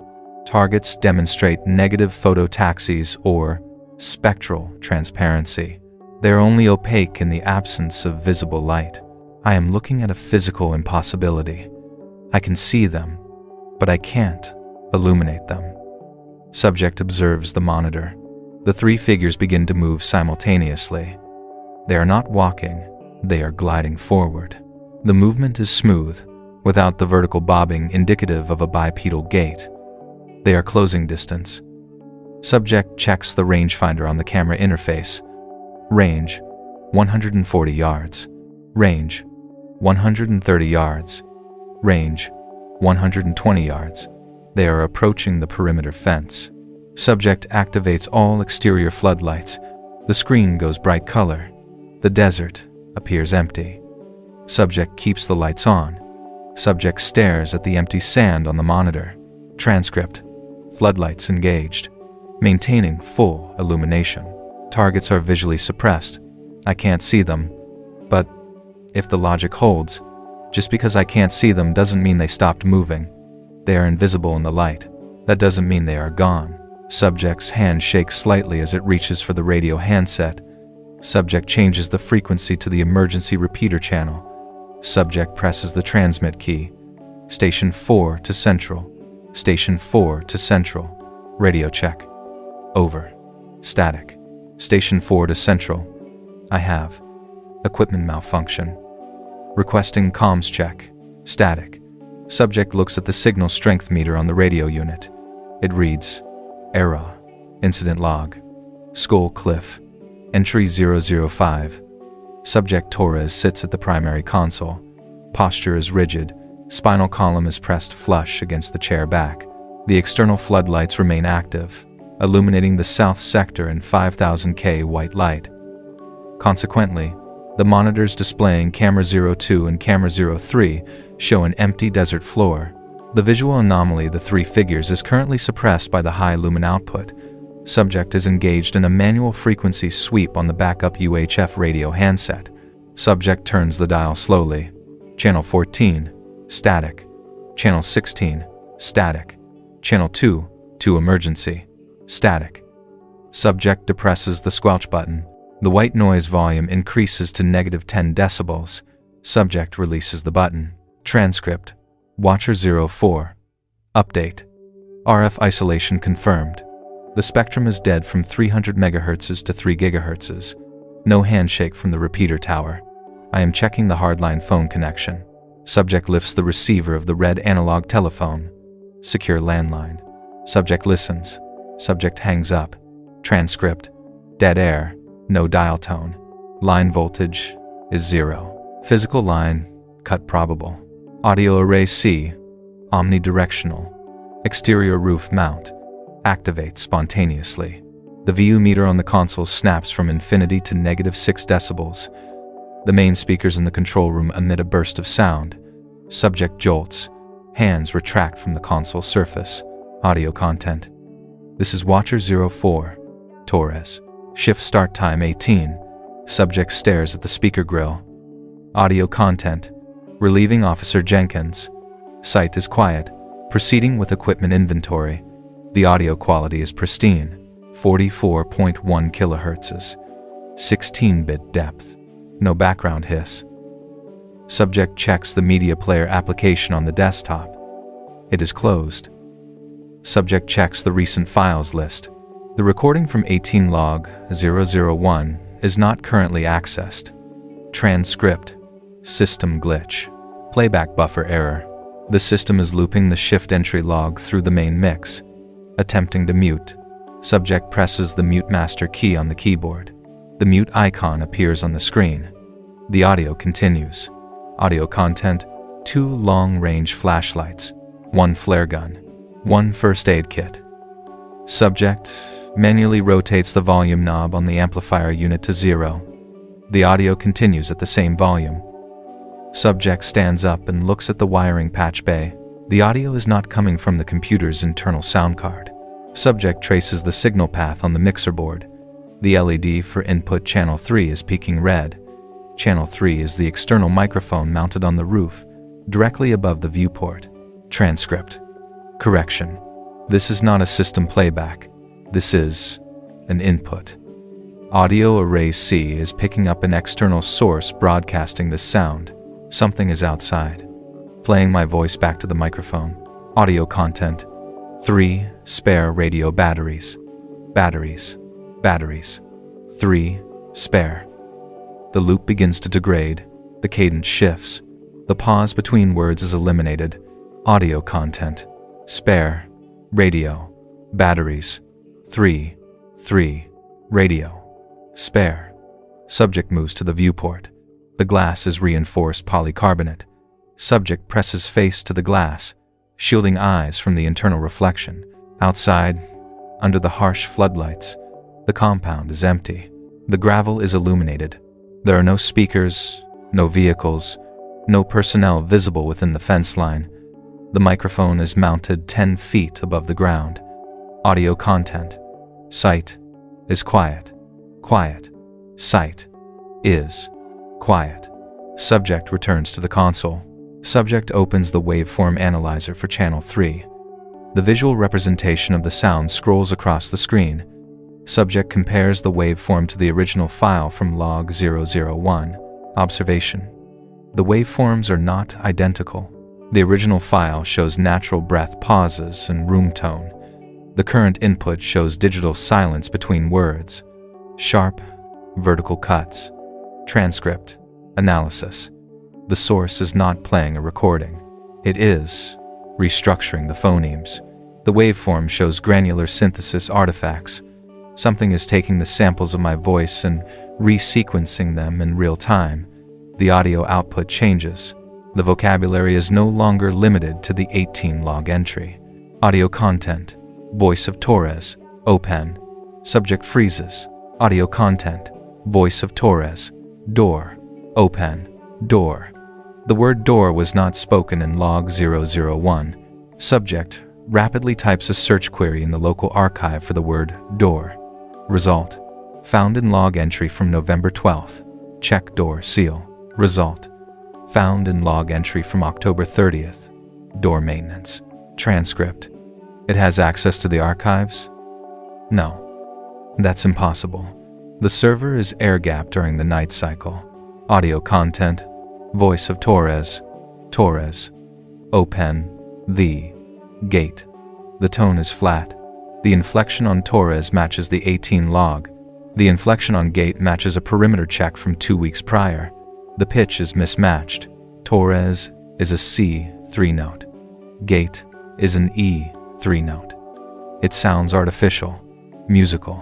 Targets demonstrate negative phototaxis or spectral transparency. They are only opaque in the absence of visible light. I am looking at a physical impossibility. I can see them, but I can't illuminate them. Subject observes the monitor. The three figures begin to move simultaneously. They are not walking, they are gliding forward. The movement is smooth, without the vertical bobbing indicative of a bipedal gait. They are closing distance. Subject checks the rangefinder on the camera interface. Range, 140 yards. Range, 130 yards. Range, 120 yards. They are approaching the perimeter fence. Subject activates all exterior floodlights. The screen goes bright color. The desert appears empty. Subject keeps the lights on. Subject stares at the empty sand on the monitor. Transcript. Floodlights engaged. Maintaining full illumination. Targets are visually suppressed. I can't see them. But if the logic holds, just because I can't see them doesn't mean they stopped moving. They are invisible in the light. That doesn't mean they are gone. Subject's hand shakes slightly as it reaches for the radio handset. Subject changes the frequency to the emergency repeater channel. Subject presses the transmit key. Station 4 to Central. Station 4 to Central. Radio check. Over. Static. Station 4 to Central. I have. Equipment malfunction. Requesting comms check. Static. Subject looks at the signal strength meter on the radio unit. It reads, Error. Incident log. Skull Cliff. Entry 005. Subject Torres sits at the primary console. Posture is rigid. Spinal column is pressed flush against the chair back. The external floodlights remain active, illuminating the south sector in 5000 K white light. Consequently, the monitors displaying Camera 02 and Camera 03 show an empty desert floor. The visual anomaly of the three figures is currently suppressed by the high lumen output. Subject is engaged in a manual frequency sweep on the backup UHF radio handset. Subject turns the dial slowly. Channel 14, static. Channel 16, static. Channel 2, to emergency, static. Subject depresses the squelch button. The white noise volume increases to -10 decibels. Subject releases the button. Transcript. Watcher 04. Update. RF isolation confirmed. The spectrum is dead from 300 MHz to 3 GHz. No handshake from the repeater tower. I am checking the hardline phone connection. Subject lifts the receiver of the red analog telephone. Secure landline. Subject listens. Subject hangs up. Transcript. Dead air. No dial tone. Line voltage is 0. Physical line, cut probable. Audio array C, omnidirectional. Exterior roof mount, activate spontaneously. The VU meter on the console snaps from infinity to -6 decibels. The main speakers in the control room emit a burst of sound. Subject jolts. Hands retract from the console surface. Audio content. This is Watcher 04. Torres. Shift start time 18. Subject stares at the speaker grill. Audio content. Relieving Officer Jenkins. Site is quiet. Proceeding with equipment inventory. The audio quality is pristine. 44.1 kilohertz. 16-bit depth. No background hiss. Subject checks the media player application on the desktop. It is closed. Subject checks the recent files list. The recording from 18 log 001 is not currently accessed. Transcript. System glitch. Playback buffer error. The system is looping the shift entry log through the main mix. Attempting to mute. Subject presses the mute master key on the keyboard. The mute icon appears on the screen. The audio continues. Audio content: 2 long-range flashlights, 1 flare gun, 1 first aid kit. Subject manually rotates the volume knob on the amplifier unit to 0. The audio continues at the same volume. Subject stands up and looks at the wiring patch bay. The audio is not coming from the computer's internal sound card. Subject traces the signal path on the mixer board. The LED for input channel 3 is peaking red. Channel 3 is the external microphone mounted on the roof, directly above the viewport. Transcript. Correction. This is not a system playback. This is an input. Audio array C is picking up an external source broadcasting this sound. Something is outside. Playing my voice back to the microphone. Audio content: 3 spare radio batteries. Batteries. 3 spare. The loop begins to degrade. The cadence shifts. The pause between words is eliminated. Audio content: spare. Radio. Batteries. 3 radio. Spare. Subject moves to the viewport. The glass is reinforced polycarbonate. Subject presses face to the glass, shielding eyes from the internal reflection. Outside, under the harsh floodlights, the compound is empty. The gravel is illuminated. There are no speakers, no vehicles, no personnel visible within the fence line. The microphone is mounted 10 feet above the ground. Audio content: site is quiet. Quiet. Site is quiet. Subject returns to the console. Subject opens the waveform analyzer for channel 3. The visual representation of the sound scrolls across the screen. Subject compares the waveform to the original file from log 001. Observation: the waveforms are not identical. The original file shows natural breath pauses and room tone. The current input shows digital silence between words, sharp, vertical cuts. Transcript. Analysis: the source is not playing a recording. It is restructuring the phonemes. The waveform shows granular synthesis artifacts. Something is taking the samples of my voice and resequencing them in real time. The audio output changes. The vocabulary is no longer limited to the 18 log entry. Audio content: voice of Torres, open. Subject freezes. Audio content: voice of Torres, door, open, door. The word door was not spoken in log 001. Subject rapidly types a search query in the local archive for the word door. Result: found in log entry from November 12th. Check door seal. Result: found in log entry from October 30th. Door maintenance. Transcript: it has access to the archives? No. That's impossible. The server is air-gapped during the night cycle. Audio content: voice of Torres, Torres, open, the, gate. The tone is flat. The inflection on Torres matches the 18 log. The inflection on gate matches a perimeter check from 2 weeks prior. The pitch is mismatched. Torres is a C 3-note. Gate is an E 3-note. It sounds artificial, musical.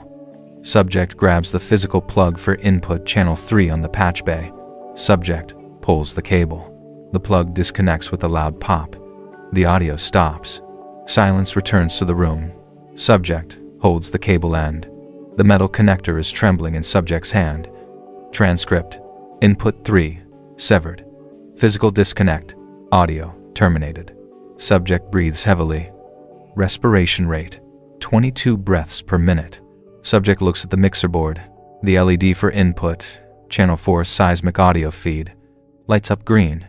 Subject grabs the physical plug for input channel 3 on the patch bay. Subject pulls the cable. The plug disconnects with a loud pop. The audio stops. Silence returns to the room. Subject holds the cable end. The metal connector is trembling in subject's hand. Transcript: input 3, severed. Physical disconnect. Audio terminated. Subject breathes heavily. Respiration rate: 22 breaths per minute. Subject looks at the mixer board. The LED for input, channel 4 seismic audio feed, lights up green.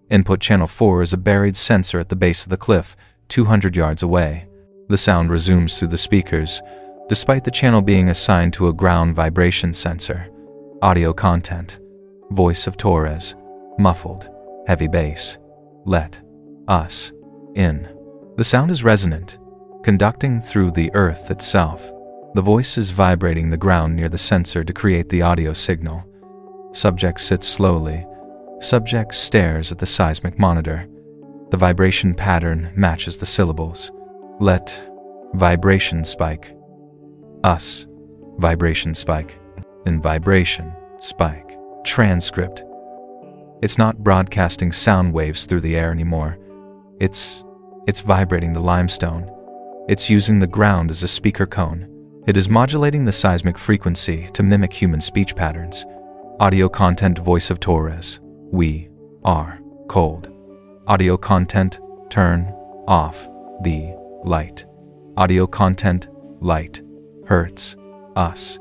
Input channel 4 is a buried sensor at the base of the cliff, 200 yards away. The sound resumes through the speakers, despite the channel being assigned to a ground vibration sensor. Audio content. Voice of Torres. Muffled. Heavy bass. Let us in. The sound is resonant, conducting through the earth itself. The voice is vibrating the ground near the sensor to create the audio signal. Subject sits slowly. Subject stares at the seismic monitor. The vibration pattern matches the syllables. Let. Vibration spike. Us. Vibration spike. And vibration spike. Transcript. It's not broadcasting sound waves through the air anymore. It's vibrating the limestone. It's using the ground as a speaker cone. It is modulating the seismic frequency to mimic human speech patterns. Audio content. Voice of Torres. We are cold. Audio content. Turn off the light. Audio content. Light hurts us.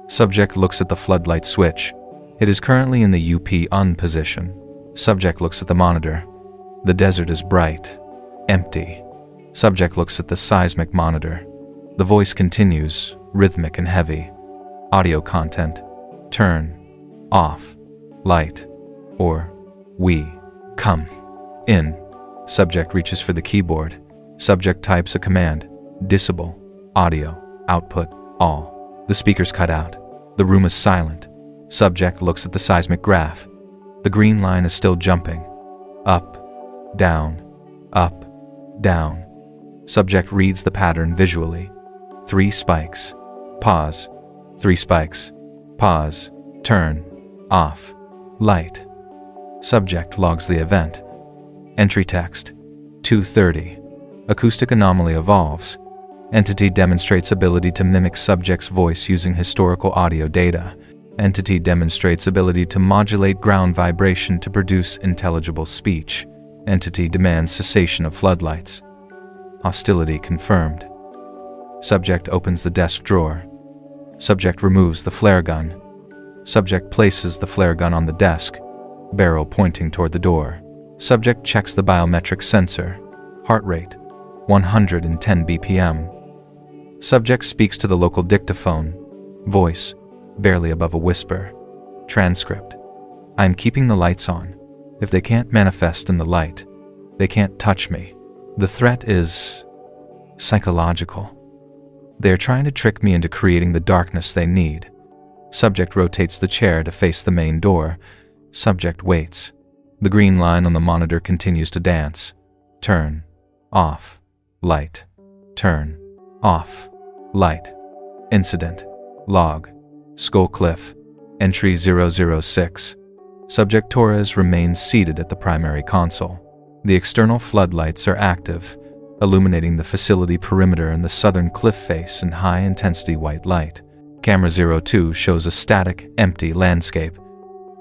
Subject looks at the floodlight switch. It is currently in the UP on position. Subject looks at the monitor. The desert is bright, empty. Subject looks at the seismic monitor. The voice continues, rhythmic and heavy. Audio content. Turn off light, or we come in. Subject reaches for the keyboard. Subject types a command. Disable. Audio. Output. All. The speakers cut out. The room is silent. Subject looks at the seismic graph. The green line is still jumping. Up, down, up, down. Subject reads the pattern visually. 3 spikes. Pause. 3 spikes. Pause. Turn. Off. Light. Subject logs the event. Entry text. 2:30. Acoustic anomaly evolves. Entity demonstrates ability to mimic subject's voice using historical audio data. Entity demonstrates ability to modulate ground vibration to produce intelligible speech. Entity demands cessation of floodlights. Hostility confirmed. Subject opens the desk drawer. Subject removes the flare gun. Subject places the flare gun on the desk, barrel pointing toward the door. Subject checks the biometric sensor. Heart rate, 110 BPM. Subject speaks to the local dictaphone. Voice, barely above a whisper. Transcript. I am keeping the lights on. If they can't manifest in the light, they can't touch me. The threat is psychological. They are trying to trick me into creating the darkness they need. Subject rotates the chair to face the main door. Subject waits. The green line on the monitor continues to dance. Turn. Off. Light. Turn. Off. Light. Incident. Log. Skull Cliff. Entry 006. Subject Torres remains seated at the primary console. The external floodlights are active, illuminating the facility perimeter and the southern cliff face in high-intensity white light. Camera 02 shows a static, empty landscape.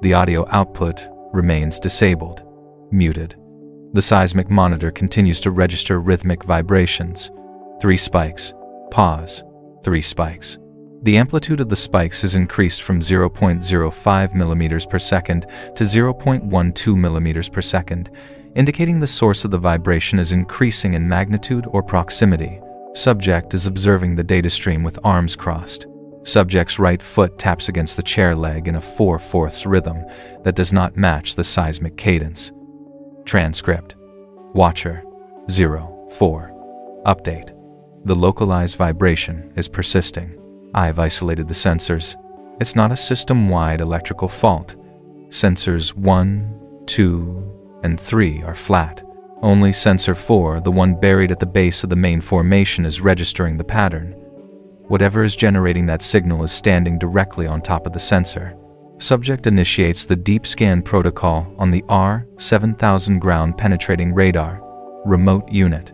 The audio output remains disabled, muted. The seismic monitor continues to register rhythmic vibrations. 3 spikes. Pause. 3 spikes. The amplitude of the spikes is increased from 0.05 millimeters per second to 0.12 millimeters per second, indicating the source of the vibration is increasing in magnitude or proximity. Subject is observing the data stream with arms crossed. Subject's right foot taps against the chair leg in a 4/4 rhythm that does not match the seismic cadence. Transcript. Watcher 04. Update. The localized vibration is persisting. I've isolated the sensors. It's not a system-wide electrical fault. Sensors 1, 2, and 3 are flat. Only sensor 4, the one buried at the base of the main formation, is registering the pattern. Whatever is generating that signal is standing directly on top of the sensor. Subject initiates the deep scan protocol on the R7000 ground penetrating radar remote unit.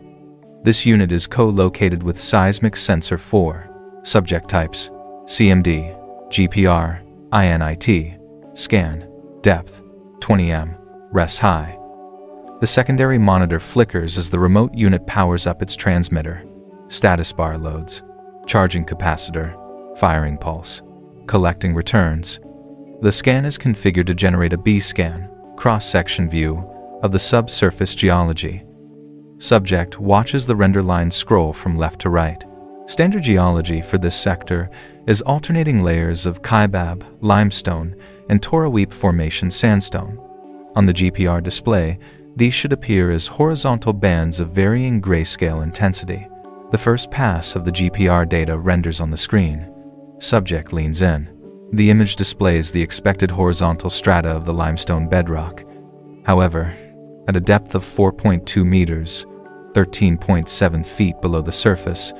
This unit is co-located with seismic sensor 4. Subject types: CMD, GPR, INIT, scan, depth, 20M, res high. The secondary monitor flickers as the remote unit powers up its transmitter. Status bar loads. Charging capacitor, Firing pulse. Collecting returns. The scan is configured to generate a B-scan, cross-section view, of the subsurface geology. Subject watches the render line scroll from left to right. Standard geology for this sector is alternating layers of kaibab, limestone, and Toraweep Formation sandstone. On the GPR display, these should appear as horizontal bands of varying grayscale intensity. The first pass of the GPR data renders on the screen. Subject leans in. The image displays the expected horizontal strata of the limestone bedrock. However, at a depth of 4.2 meters, 13.7 feet below the surface,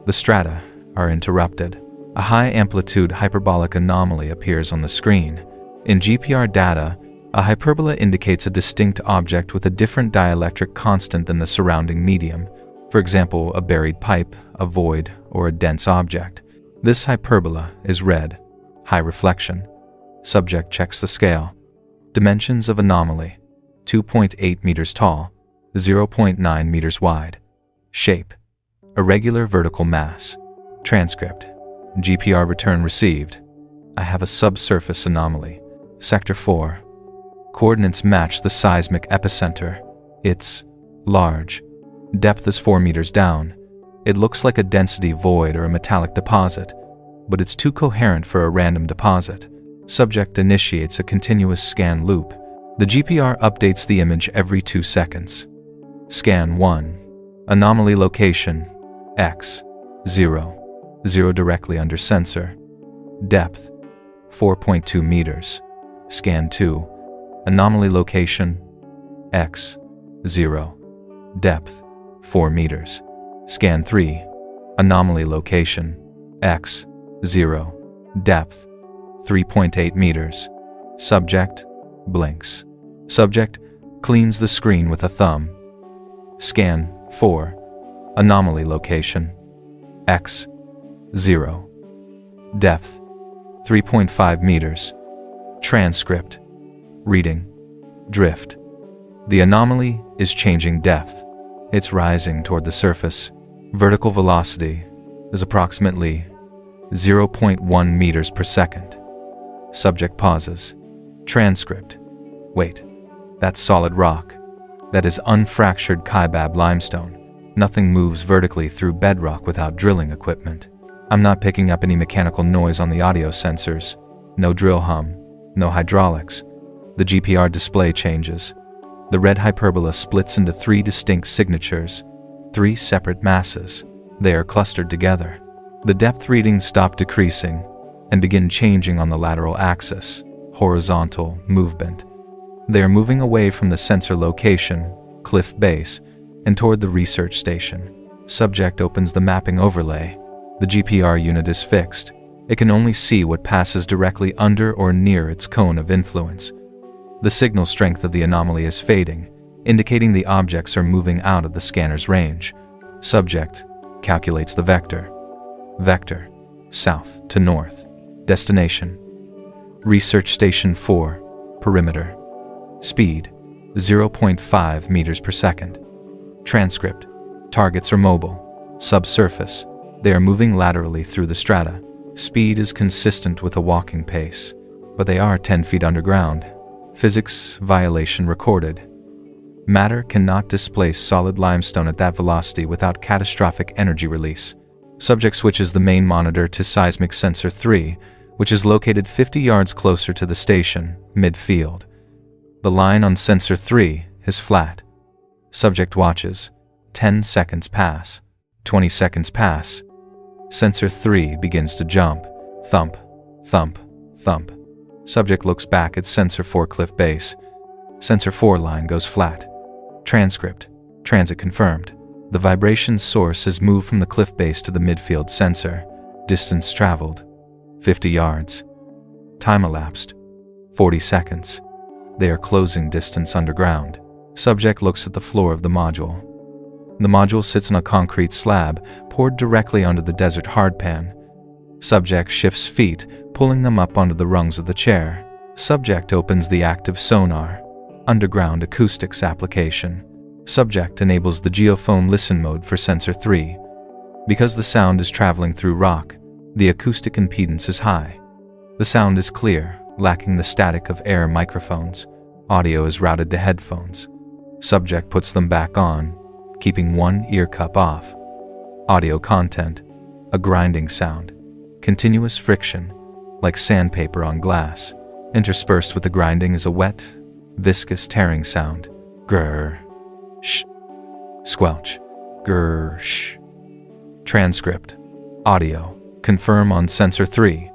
the strata are interrupted. A high-amplitude hyperbolic anomaly appears on the screen. In GPR data, a hyperbola indicates a distinct object with a different dielectric constant than the surrounding medium, for example, a buried pipe, a void, or a dense object. This hyperbola is red, high reflection. Subject checks the scale. Dimensions of anomaly: 2.8 meters tall, 0.9 meters wide. Shape: irregular vertical mass. Transcript: GPR return received. I have a subsurface anomaly. Sector 4. Coordinates match the seismic epicenter. It's large. Depth is 4 meters down. It looks like a density void or a metallic deposit, but it's too coherent for a random deposit. Subject initiates a continuous scan loop. The GPR updates the image every 2 seconds. Scan 1. Anomaly location: X, 0. 0 directly under sensor. Depth: 4.2 meters. Scan 2. Anomaly location: X, 0. Depth: 4 meters. Scan 3. Anomaly location: X, 0. Depth: 3.8 meters. Subject blinks. Subject cleans the screen with a thumb. Scan 4. Anomaly location: X, 0. Depth: 3.5 meters. Transcript: reading: drift. The anomaly is changing depth. It's rising toward the surface. Vertical velocity is approximately 0.1 meters per second. Subject pauses. Transcript: wait, that's solid rock. That is unfractured kaibab limestone. Nothing moves vertically through bedrock without drilling equipment. I'm not picking up any mechanical noise on the audio sensors. No drill hum, no hydraulics. The GPR display changes. The red hyperbola splits into 3 distinct signatures, 3 separate masses. They are clustered together. The depth readings stop decreasing and begin changing on the lateral axis, horizontal movement. They are moving away from the sensor location, cliff base, and toward the research station. Subject opens the mapping overlay. The GPR unit is fixed. It can only see what passes directly under or near its cone of influence. The signal strength of the anomaly is fading, indicating the objects are moving out of the scanner's range. Subject calculates the vector. Vector: south to north. Destination: Research Station 4. Perimeter. Speed: 0.5 meters per second. Transcript: targets are mobile. Subsurface: they are moving laterally through the strata. Speed is consistent with a walking pace, but they are 10 feet underground. Physics violation recorded. Matter cannot displace solid limestone at that velocity without catastrophic energy release. Subject switches the main monitor to seismic sensor 3, which is located 50 yards closer to the station, mid-field. The line on sensor 3 is flat. Subject watches. 10 seconds pass. 20 seconds pass. Sensor 3 begins to jump. Thump, thump, thump. Subject looks back at sensor 4 cliff base. Sensor 4 line goes flat. Transcript: transit confirmed. The vibration source has moved from the cliff base to the midfield sensor. Distance traveled: 50 yards. Time elapsed: 40 seconds. They are closing distance underground. Subject looks at the floor of the module. The module sits on a concrete slab poured directly onto the desert hardpan. Subject shifts feet, pulling them up onto the rungs of the chair. Subject opens the active sonar. Underground acoustics application. Subject enables the geophone listen mode for sensor 3. Because the sound is traveling through rock, The acoustic impedance is high. The sound is clear, lacking the static of air microphones. Audio is routed to headphones. Subject puts them back on, keeping one ear cup off. Audio content: a grinding sound, continuous friction, like sandpaper on glass. Interspersed with the grinding is a wet, viscous tearing sound. Grrr, sh, squelch, grrr, sh. Transcript: audio, confirm on sensor 3.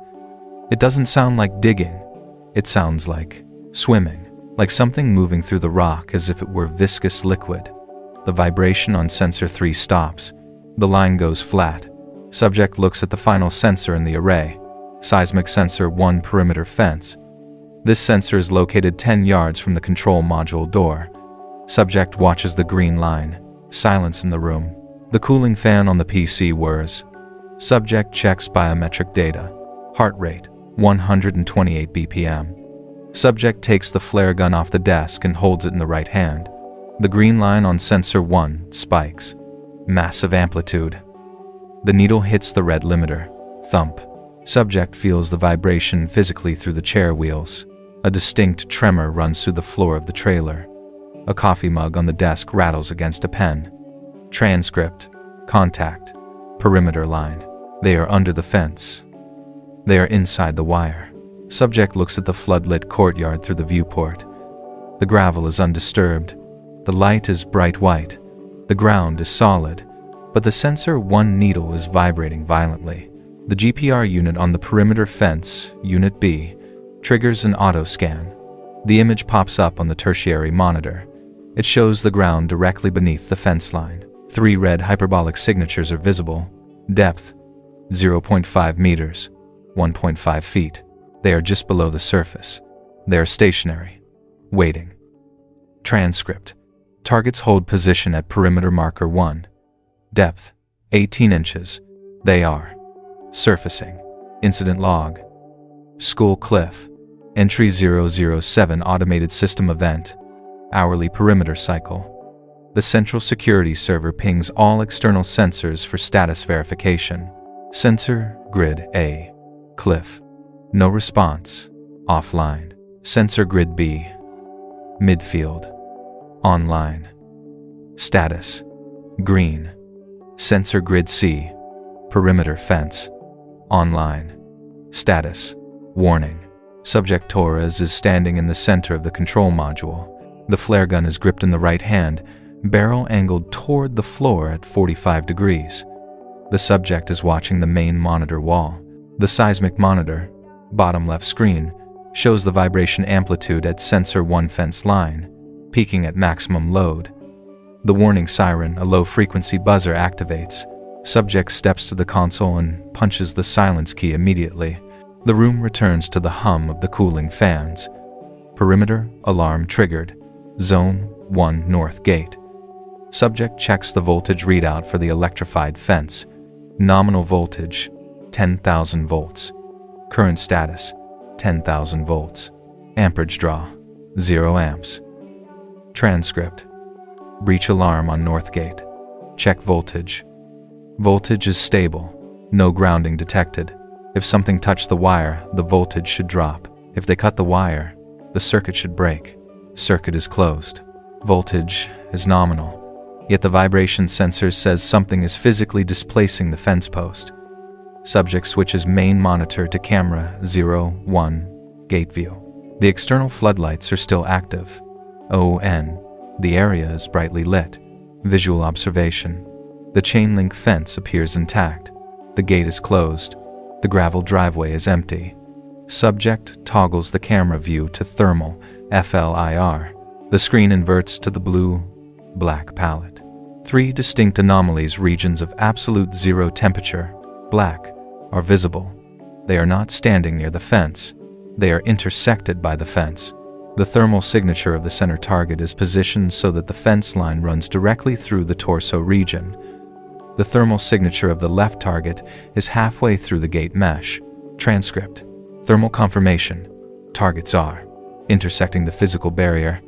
It doesn't sound like digging. It sounds like swimming, like something moving through the rock as if it were viscous liquid. The vibration on sensor 3 stops. The line goes flat. Subject looks at the final sensor in the array, seismic sensor 1 perimeter fence. This sensor is located 10 yards from the control module door. Subject watches the green line. Silence in the room. The cooling fan on the PC whirs. Subject checks biometric data. Heart rate, 128 BPM. Subject takes the flare gun off the desk and holds it in the right hand. The green line on sensor 1 spikes. Massive amplitude. The needle hits the red limiter. Thump. Subject feels the vibration physically through the chair wheels. A distinct tremor runs through the floor of the trailer. A coffee mug on the desk rattles against a pen. Transcript: contact, perimeter line. They are under the fence. They are inside the wire. Subject looks at the floodlit courtyard through the viewport. The gravel is undisturbed. The light is bright white. The ground is solid, but the sensor 1 needle is vibrating violently. The GPR unit on the perimeter fence, Unit B, triggers an auto scan. The image pops up on the tertiary monitor. It shows the ground directly beneath the fence line. 3 red hyperbolic signatures are visible. Depth: 0.5 meters, 1.5 feet. They are just below the surface. They are stationary, waiting. Transcript: targets hold position at perimeter marker 1. Depth: 18 inches. They are surfacing. Incident log: School Cliff. Entry 007 automated system event. Hourly perimeter cycle. The central security server pings all external sensors for status verification. Sensor Grid A. Cliff. No response. Offline. Sensor Grid B. Midfield. Online. Status: green. Sensor Grid C. Perimeter fence. Online. Status: warning. Subject Torres is standing in the center of the control module. The flare gun is gripped in the right hand, barrel angled toward the floor at 45 degrees. The subject is watching the main monitor wall. The seismic monitor, bottom left screen, shows the vibration amplitude at sensor 1 fence line, peaking at maximum load. The warning siren, a low-frequency buzzer, activates. Subject steps to the console and punches the silence key immediately. The room returns to the hum of the cooling fans. Perimeter alarm triggered. Zone 1 North Gate. Subject checks the voltage readout for the electrified fence. Nominal voltage, 10,000 volts. Current status, 10,000 volts. Amperage draw, 0 amps. Transcript: breach alarm on North Gate. Check voltage. Voltage is stable. No grounding detected. If something touched the wire, the voltage should drop. If they cut the wire, the circuit should break. Circuit is closed. Voltage is nominal, yet the vibration sensor says something is physically displacing the fence post. Subject switches main monitor to camera 01, gate view. The external floodlights are still active. ON. The area is brightly lit. Visual observation. The chain link fence appears intact. The gate is closed. The gravel driveway is empty. Subject toggles the camera view to thermal, FLIR. The screen inverts to the blue-black palette. 3 distinct anomalies, regions of absolute zero temperature, black, are visible. They are not standing near the fence. They are intersected by the fence. The thermal signature of the center target is positioned so that the fence line runs directly through the torso region. The thermal signature of the left target is halfway through the gate mesh. Transcript: thermal confirmation. Targets are intersecting the physical barrier.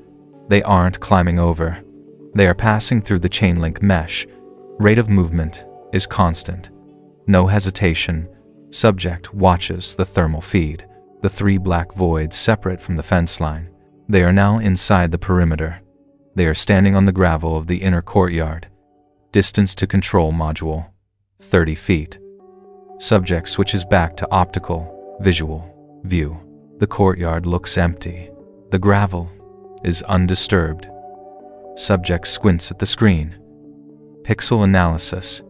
They aren't climbing over. They are passing through the chain link mesh. Rate of movement is constant. No hesitation. Subject watches the thermal feed, the 3 black voids separate from the fence line. They are now inside the perimeter. They are standing on the gravel of the inner courtyard. Distance to control module, 30 feet. Subject switches back to optical, visual, view. The courtyard looks empty. The gravel is undisturbed. Subject squints at the screen. Pixel analysis.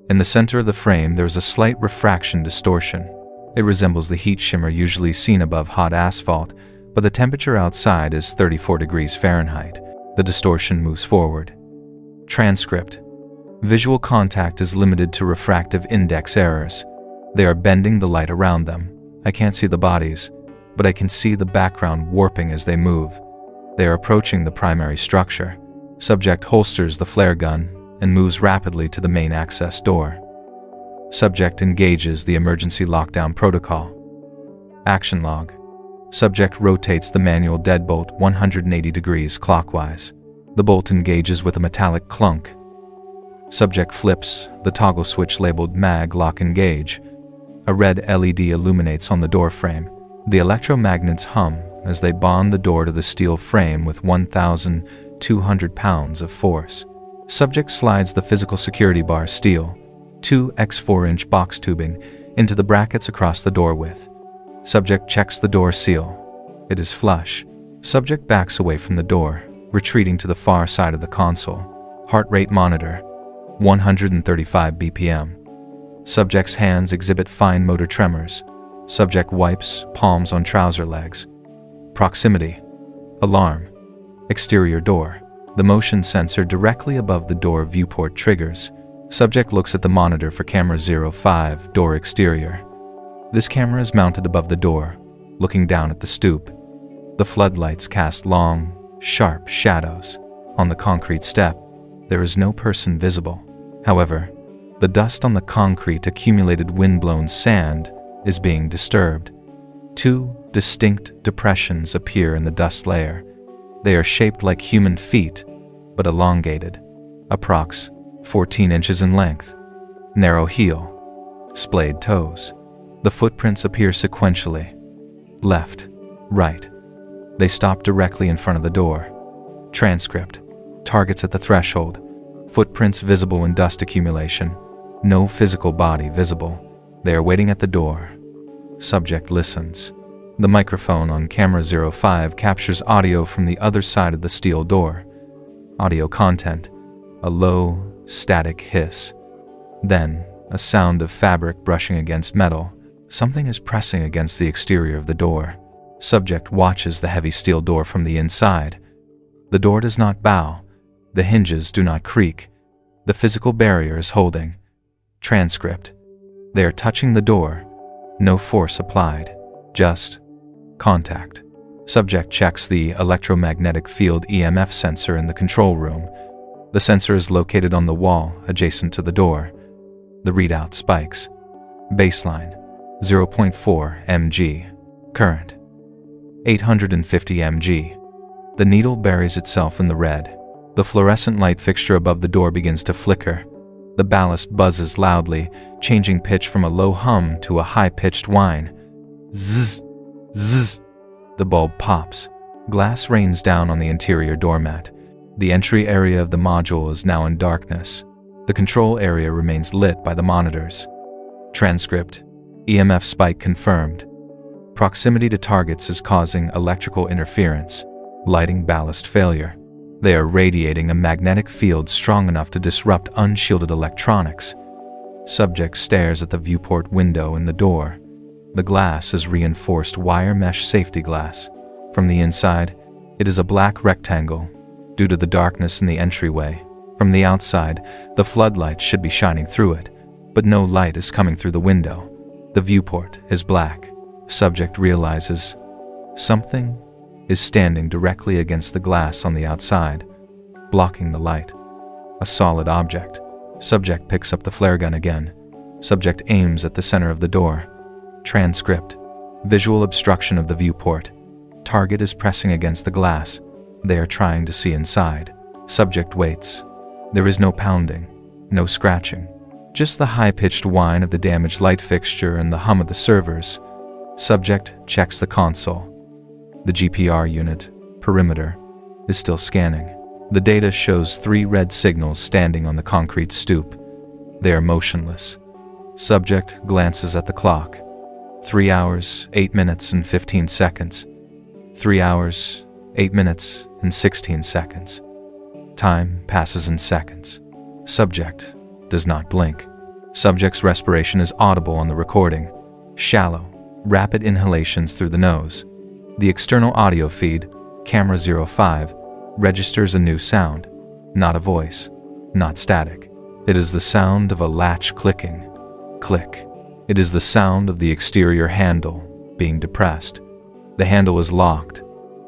In the center of the frame, there is a slight refraction distortion. It resembles the heat shimmer usually seen above hot asphalt, but the temperature outside is 34 degrees Fahrenheit. The distortion moves forward. Transcript. Visual contact is limited to refractive index errors. They are bending the light around them. I can't see the bodies, but I can see the background warping as they move. They are approaching the primary structure. Subject holsters the flare gun and moves rapidly to the main access door. Subject engages the emergency lockdown protocol. Action log. Subject rotates the manual deadbolt 180 degrees clockwise. The bolt engages with a metallic clunk. Subject flips the toggle switch labeled Mag Lock Engage. A red LED illuminates on the door frame. The electromagnets hum as they bond the door to the steel frame with 1,200 pounds of force. Subject slides the physical security bar steel, 2 x 4-inch box tubing, into the brackets across the door width. Subject checks the door seal. It is flush. Subject backs away from the door, retreating to the far side of the console. Heart rate monitor, 135 BPM. Subject's hands exhibit fine motor tremors. Subject wipes palms on trouser legs. Proximity. Alarm. Exterior door. The motion sensor directly above the door viewport triggers. Subject looks at the monitor for camera 05, door exterior. This camera is mounted above the door, looking down at the stoop. The floodlights cast long, sharp shadows. On the concrete step, there is no person visible. However, the dust on the concrete accumulated wind-blown sand is being disturbed. 2 distinct depressions appear in the dust layer. They are shaped like human feet, but elongated. Approx 14 inches in length. Narrow heel. Splayed toes. The footprints appear sequentially. Left, right. They stop directly in front of the door. Transcript. Targets at the threshold. Footprints visible in dust accumulation. No physical body visible. They are waiting at the door. Subject listens. The microphone on camera 05 captures audio from the other side of the steel door. Audio content. A low, static hiss. Then, a sound of fabric brushing against metal. Something is pressing against the exterior of the door. Subject watches the heavy steel door from the inside. The door does not bow. The hinges do not creak. The physical barrier is holding. Transcript. They are touching the door. No force applied. Just contact. Subject checks the electromagnetic field EMF sensor in the control room. The sensor is located on the wall adjacent to the door. The readout spikes. Baseline, 0.4 mg. Current, 850 mg. The needle buries itself in the red. The fluorescent light fixture above the door begins to flicker. The ballast buzzes loudly, changing pitch from a low hum to a high-pitched whine. Zzz, zzz. The bulb pops. Glass rains down on the interior doormat. The entry area of the module is now in darkness. The control area remains lit by the monitors. Transcript. EMF spike confirmed. Proximity to targets is causing electrical interference. Lighting ballast failure. They are radiating a magnetic field strong enough to disrupt unshielded electronics. Subject stares at the viewport window in the door. The glass is reinforced wire mesh safety glass. From the inside, it is a black rectangle, due to the darkness in the entryway. From the outside, the floodlights should be shining through it, but no light is coming through the window. The viewport is black. Subject realizes something is standing directly against the glass on the outside, blocking the light. A solid object. Subject picks up the flare gun again. Subject aims at the center of the door. Transcript. Visual obstruction of the viewport. Target is pressing against the glass. They are trying to see inside. Subject waits. There is no pounding, no scratching. Just the high-pitched whine of the damaged light fixture and the hum of the servers. Subject checks the console. The GPR unit, perimeter, is still scanning. The data shows 3 red signals standing on the concrete stoop. They are motionless. Subject glances at the clock. 3 hours, 8 minutes and 15 seconds. 3 hours, 8 minutes and 16 seconds. Time passes in seconds. Subject does not blink. Subject's respiration is audible on the recording. Shallow, rapid inhalations through the nose. The external audio feed, camera 05, registers a new sound. Not a voice, not static. It is the sound of a latch clicking. Click. It is the sound of the exterior handle being depressed. The handle is locked.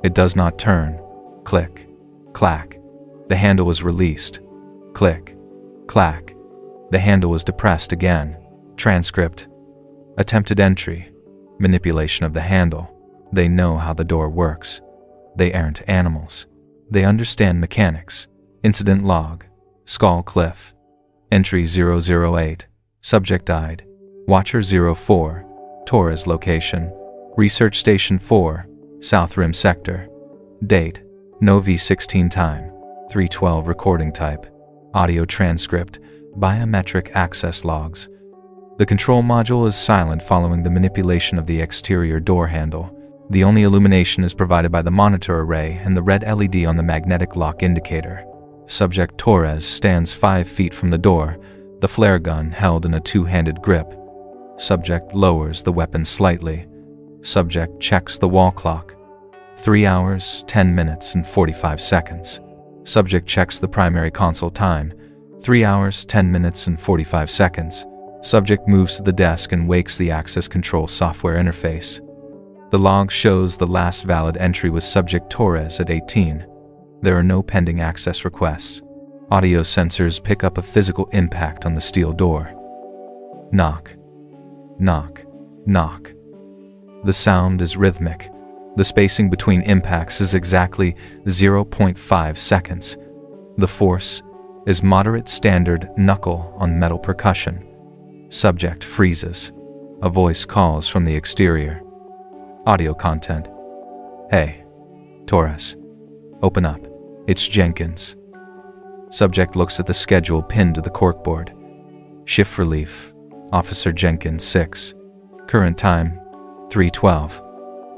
It does not turn. Click. Clack. The handle is released. Click. Clack. The handle is depressed again. Transcript. Attempted entry. Manipulation of the handle. They know how the door works. They aren't animals. They understand mechanics. Incident log. Skull Cliff. Entry 008. Subject died. Watcher 04. Torres location. Research Station 4. South Rim Sector. Date. No V16 time. 312 recording type. Audio transcript. Biometric access logs. The control module is silent following the manipulation of the exterior door handle. The only illumination is provided by the monitor array and the red LED on the magnetic lock indicator. Subject Torres stands 5 feet from the door, the flare gun held in a 2-handed grip. Subject lowers the weapon slightly. Subject checks the wall clock. 3 hours, 10 minutes and 45 seconds. Subject checks the primary console time. 3 hours, 10 minutes and 45 seconds. Subject moves to the desk and wakes the access control software interface. The log shows the last valid entry was Subject Torres at 18. There are no pending access requests. Audio sensors pick up a physical impact on the steel door. Knock. Knock. Knock. The sound is rhythmic. The spacing between impacts is exactly 0.5 seconds. The force is moderate standard knuckle on metal percussion. Subject freezes. A voice calls from the exterior. Audio content. Hey, Torres. Open up. It's Jenkins. Subject looks at the schedule pinned to the corkboard. Shift relief. Officer Jenkins 6. Current time 3:12.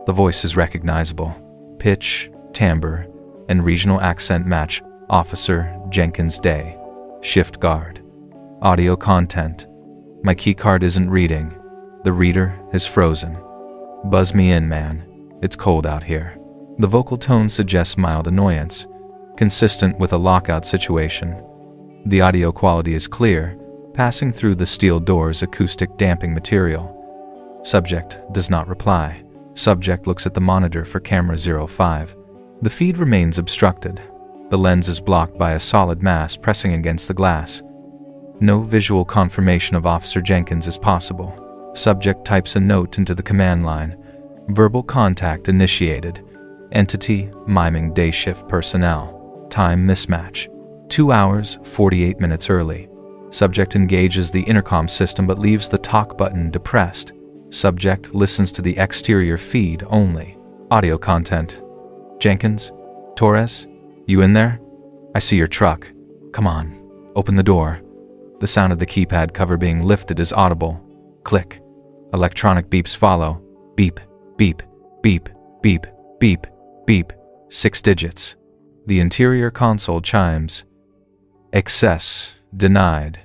The voice is recognizable. Pitch, timbre, and regional accent match Officer Jenkins Day. Shift guard. Audio content. My keycard isn't reading. The reader is frozen. Buzz me in, man. It's cold out here. The vocal tone suggests mild annoyance, consistent with a lockout situation. The audio quality is clear, passing through the steel door's acoustic damping material. Subject does not reply. Subject looks at the monitor for camera 05. The feed remains obstructed. The lens is blocked by a solid mass pressing against the glass. No visual confirmation of Officer Jenkins is possible. Subject types a note into the command line. Verbal contact initiated. Entity miming day shift personnel. Time mismatch. 2 hours, 48 minutes early. Subject engages the intercom system but leaves the talk button depressed. Subject listens to the exterior feed only. Audio content. Jenkins? Torres? You in there? I see your truck. Come on, open the door. The sound of the keypad cover being lifted is audible. Click. Electronic beeps follow. Beep, beep, beep, beep, beep, beep. 6 digits. The interior console chimes. Access denied.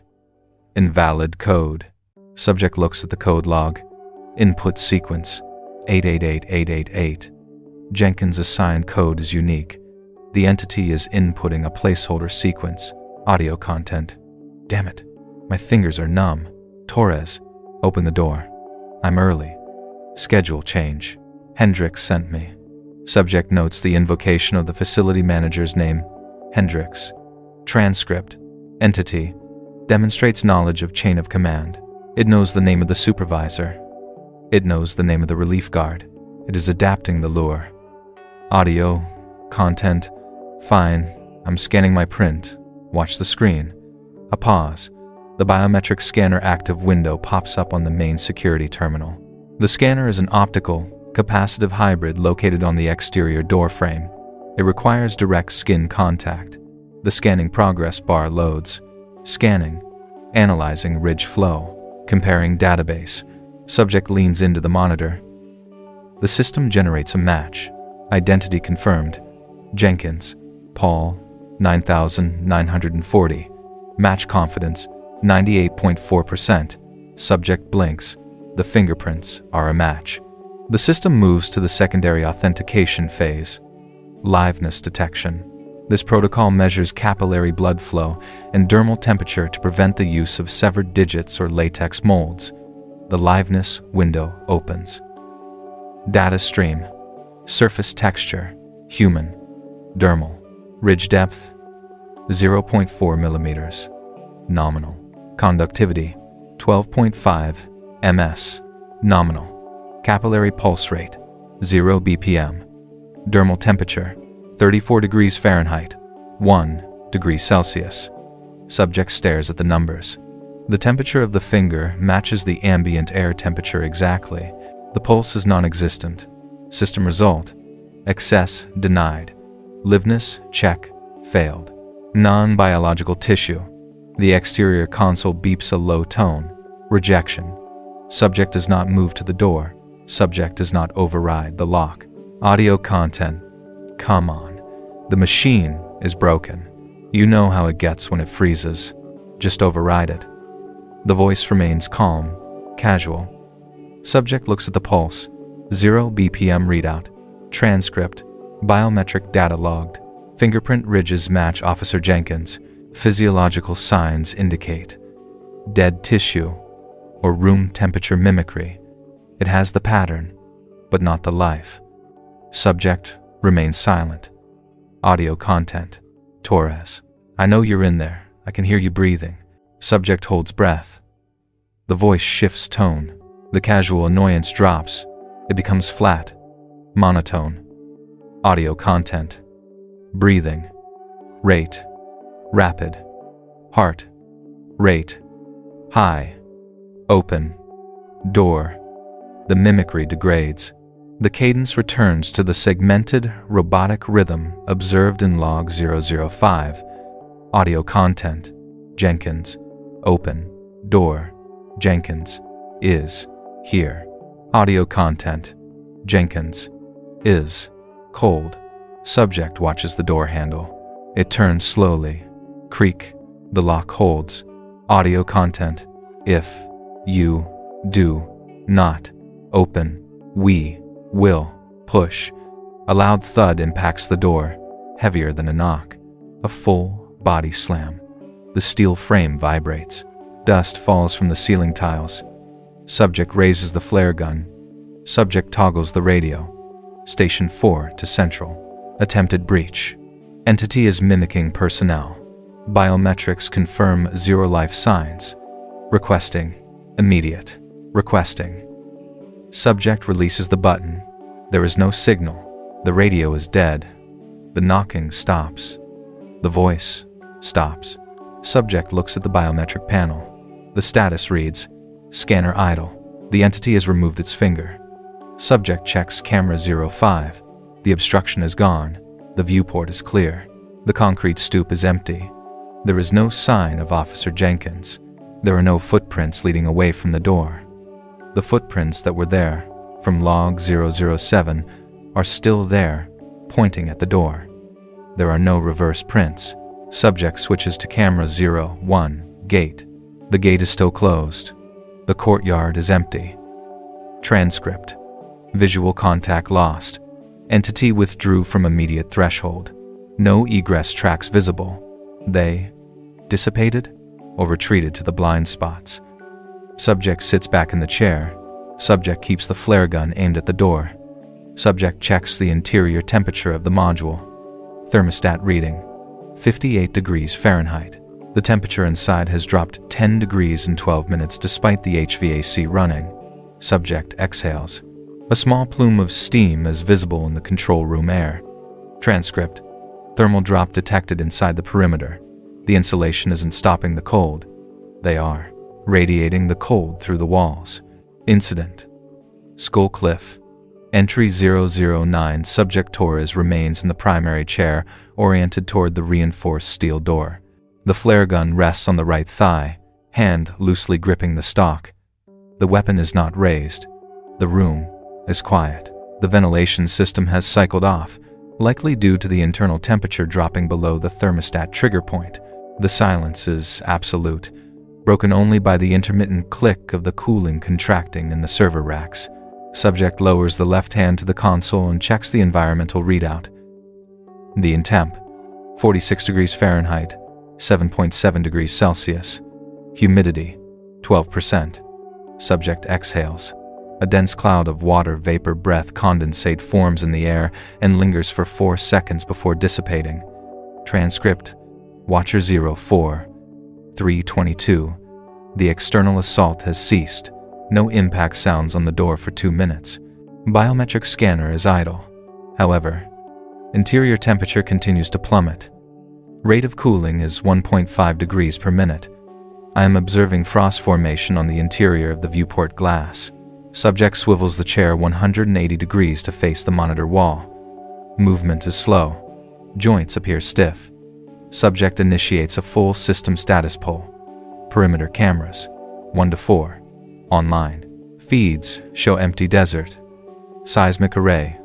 Invalid code. Subject looks at the code log. Input sequence 888888. Jenkins' assigned code is unique. The entity is inputting a placeholder sequence. Audio content. Damn it. My fingers are numb. Torres, open the door. I'm early. Schedule change. Hendricks sent me. Subject notes the invocation of the facility manager's name. Hendricks. Transcript. Entity. Demonstrates knowledge of chain of command. It knows the name of the supervisor. It knows the name of the relief guard. It is adapting the lure. Audio. Content. Fine. I'm scanning my print. Watch the screen. A pause. The biometric scanner active window pops up on the main security terminal. The scanner is an optical, capacitive hybrid located on the exterior door frame. It requires direct skin contact. The scanning progress bar loads. Scanning. Analyzing ridge flow. Comparing database. Subject leans into the monitor. The system generates a match. Identity confirmed. Jenkins. Paul. 9940. Match confidence. 98.4%. Subject blinks. The fingerprints are a match. The system moves to the secondary authentication phase. Liveness detection. This protocol measures capillary blood flow and dermal temperature to prevent the use of severed digits or latex molds. The liveness window opens. Data stream. Surface texture. Human. Dermal. Ridge depth. 0.4 millimeters. Nominal. Conductivity. 12.5 ms. Nominal. Capillary pulse rate. 0 bpm. Dermal temperature. 34 degrees Fahrenheit. 1 degree Celsius. Subject stares at the numbers. The temperature of the finger matches the ambient air temperature exactly. The pulse is non-existent. System result. Access denied. Liveness check failed. Non-biological tissue. The exterior console beeps a low tone. Rejection. Subject does not move to the door. Subject does not override the lock. Audio content. Come on. The machine is broken. You know how it gets when it freezes. Just override it. The voice remains calm, casual. Subject looks at the pulse. 0 bpm readout. Transcript. Biometric data logged. Fingerprint ridges match Officer Jenkins. Physiological signs indicate dead tissue or room temperature mimicry. It has the pattern, but not the life. Subject remains silent. Audio content. Torres. I know you're in there. I can hear you breathing. Subject holds breath. The voice shifts tone. The casual annoyance drops. It becomes flat, monotone. Audio content. Breathing. Rate. Rapid. Heart. Rate. High. Open. Door. The mimicry degrades. The cadence returns to the segmented, robotic rhythm observed in log 005. Audio content. Jenkins. Open. Door. Jenkins. Is. Here. Audio content. Jenkins. Is. Cold. Subject watches the door handle. It turns slowly. Creak. The lock holds. Audio content. If. You. Do. Not. Open. We. Will. Push. A loud thud impacts the door, heavier than a knock. A full body slam. The steel frame vibrates. Dust falls from the ceiling tiles. Subject raises the flare gun. Subject toggles the radio. Station 4 to Central. Attempted breach. Entity is mimicking personnel. Biometrics confirm zero life signs. Requesting. Immediate. Requesting. Subject releases the button. There is no signal. The radio is dead. The knocking stops. The voice stops. Subject looks at the biometric panel. The status reads, Scanner idle. The entity has removed its finger. Subject checks camera 05. The obstruction is gone. The viewport is clear. The concrete stoop is empty. There is no sign of Officer Jenkins. There are no footprints leading away from the door. The footprints that were there, from log 007, are still there, pointing at the door. There are no reverse prints. Subject switches to camera 01, gate. The gate is still closed. The courtyard is empty. Transcript. Visual contact lost. Entity withdrew from immediate threshold. No egress tracks visible. They dissipated or retreated to the blind spots. Subject sits back in the chair. Subject keeps the flare gun aimed at the door. Subject checks the interior temperature of the module. Thermostat reading 58 degrees Fahrenheit. The temperature inside has dropped 10 degrees in 12 minutes despite the HVAC running. Subject exhales. A small plume of steam is visible in the control room air. Transcript. Thermal drop detected inside the perimeter. The insulation isn't stopping the cold. They are, radiating the cold through the walls. Incident: Skull Cliff. Entry 009. Subject Torres remains in the primary chair, oriented toward the reinforced steel door. The flare gun rests on the right thigh, hand loosely gripping the stock. The weapon is not raised. The room is quiet. The ventilation system has cycled off, likely due to the internal temperature dropping below the thermostat trigger point. The silence is absolute, broken only by the intermittent click of the cooling contracting in the server racks. Subject lowers the left hand to the console and checks the environmental readout. The temp: 46 degrees Fahrenheit, 7.7 degrees Celsius. Humidity: 12%. Subject exhales. A dense cloud of water vapor breath condensate forms in the air and lingers for 4 seconds before dissipating. Transcript: Watcher 04, 322. The external assault has ceased. No impact sounds on the door for 2 minutes. Biometric scanner is idle. However, interior temperature continues to plummet. Rate of cooling is 1.5 degrees per minute. I am observing frost formation on the interior of the viewport glass. Subject swivels the chair 180 degrees to face the monitor wall. Movement is slow. Joints appear stiff. Subject initiates a full system status poll. Perimeter cameras: 1 to 4. Online. Feeds show empty desert. Seismic array: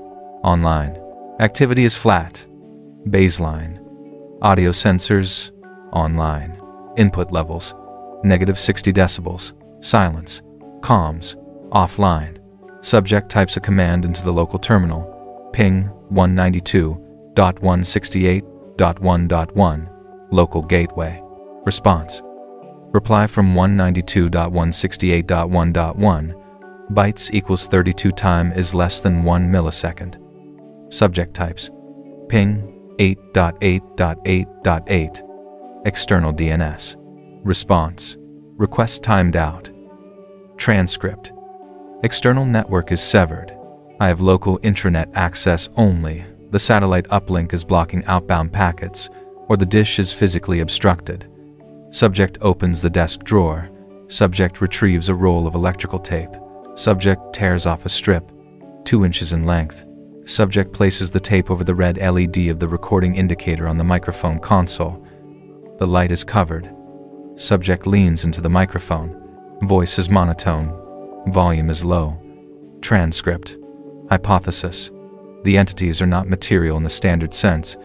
online. Activity is flat. Baseline. Audio sensors: online. Input levels: -60 decibels. Silence. Comms: offline. Subject types a command into the local terminal. Ping 192.168.1.1. Local gateway. Response: reply from 192.168.1.1. Bytes equals 32 time is less than 1 millisecond. Subject types: ping 8.8.8.8. External DNS. Response: request timed out. Transcript: external network is severed. I have local intranet access only. The satellite uplink is blocking outbound packets, or the dish is physically obstructed. Subject opens the desk drawer. Subject retrieves a roll of electrical tape. Subject tears off a strip, 2 inches in length. Subject places the tape over the red LED of the recording indicator on the microphone console. The light is covered. Subject leans into the microphone. Voice is monotone. Volume is low. Transcript: hypothesis: the entities are not material in the standard sense.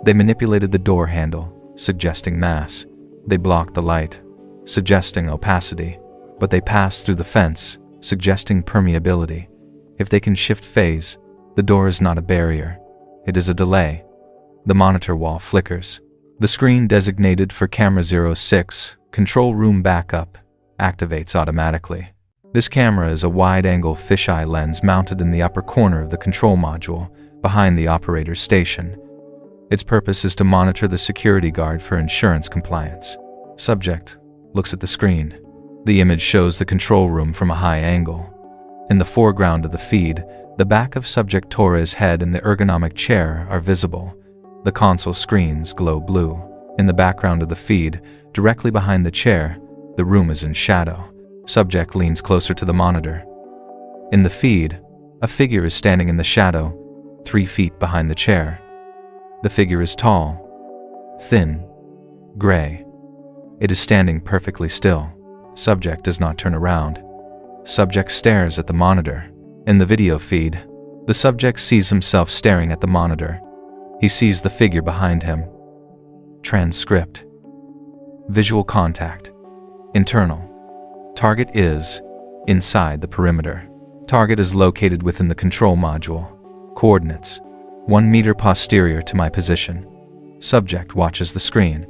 They manipulated the door handle, suggesting mass. They blocked the light, suggesting opacity. But they passed through the fence, suggesting permeability. If they can shift phase, the door is not a barrier. It is a delay. The monitor wall flickers. The screen designated for camera 06, control room backup, activates automatically. This camera is a wide-angle fisheye lens mounted in the upper corner of the control module, behind the operator's station. Its purpose is to monitor the security guard for insurance compliance. Subject looks at the screen. The image shows the control room from a high angle. In the foreground of the feed, the back of Subject Torres' head and the ergonomic chair are visible. The console screens glow blue. In the background of the feed, directly behind the chair, the room is in shadow. Subject leans closer to the monitor. In the feed, a figure is standing in the shadow, 3 feet behind the chair. The figure is tall, thin, gray. It is standing perfectly still. Subject does not turn around. Subject stares at the monitor. In the video feed, the subject sees himself staring at the monitor. He sees the figure behind him. Transcript: visual contact. Internal. Target is inside the perimeter. Target is located within the control module. Coordinates: 1 meter posterior to my position. Subject watches the screen.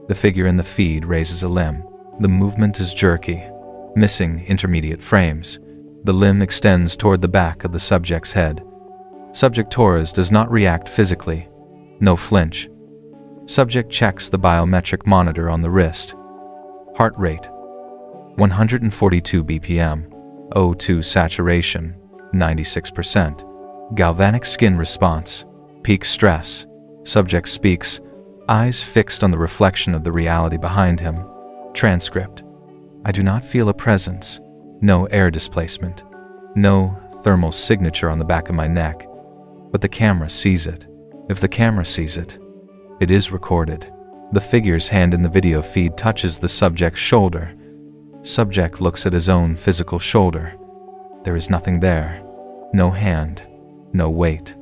The figure in the feed raises a limb. The movement is jerky, missing intermediate frames. The limb extends toward the back of the subject's head. Subject Torres does not react physically. No flinch. Subject checks the biometric monitor on the wrist. Heart rate: 142 BPM. O2 saturation: 96%. Galvanic skin response: peak stress. Subject speaks, eyes fixed on the reflection of the reality behind him. Transcript: I do not feel a presence, no air displacement, no thermal signature on the back of my neck, but the camera sees it. If the camera sees it, it is recorded. The figure's hand in the video feed touches the subject's shoulder. Subject looks at his own physical shoulder. There is nothing there. No hand, no weight.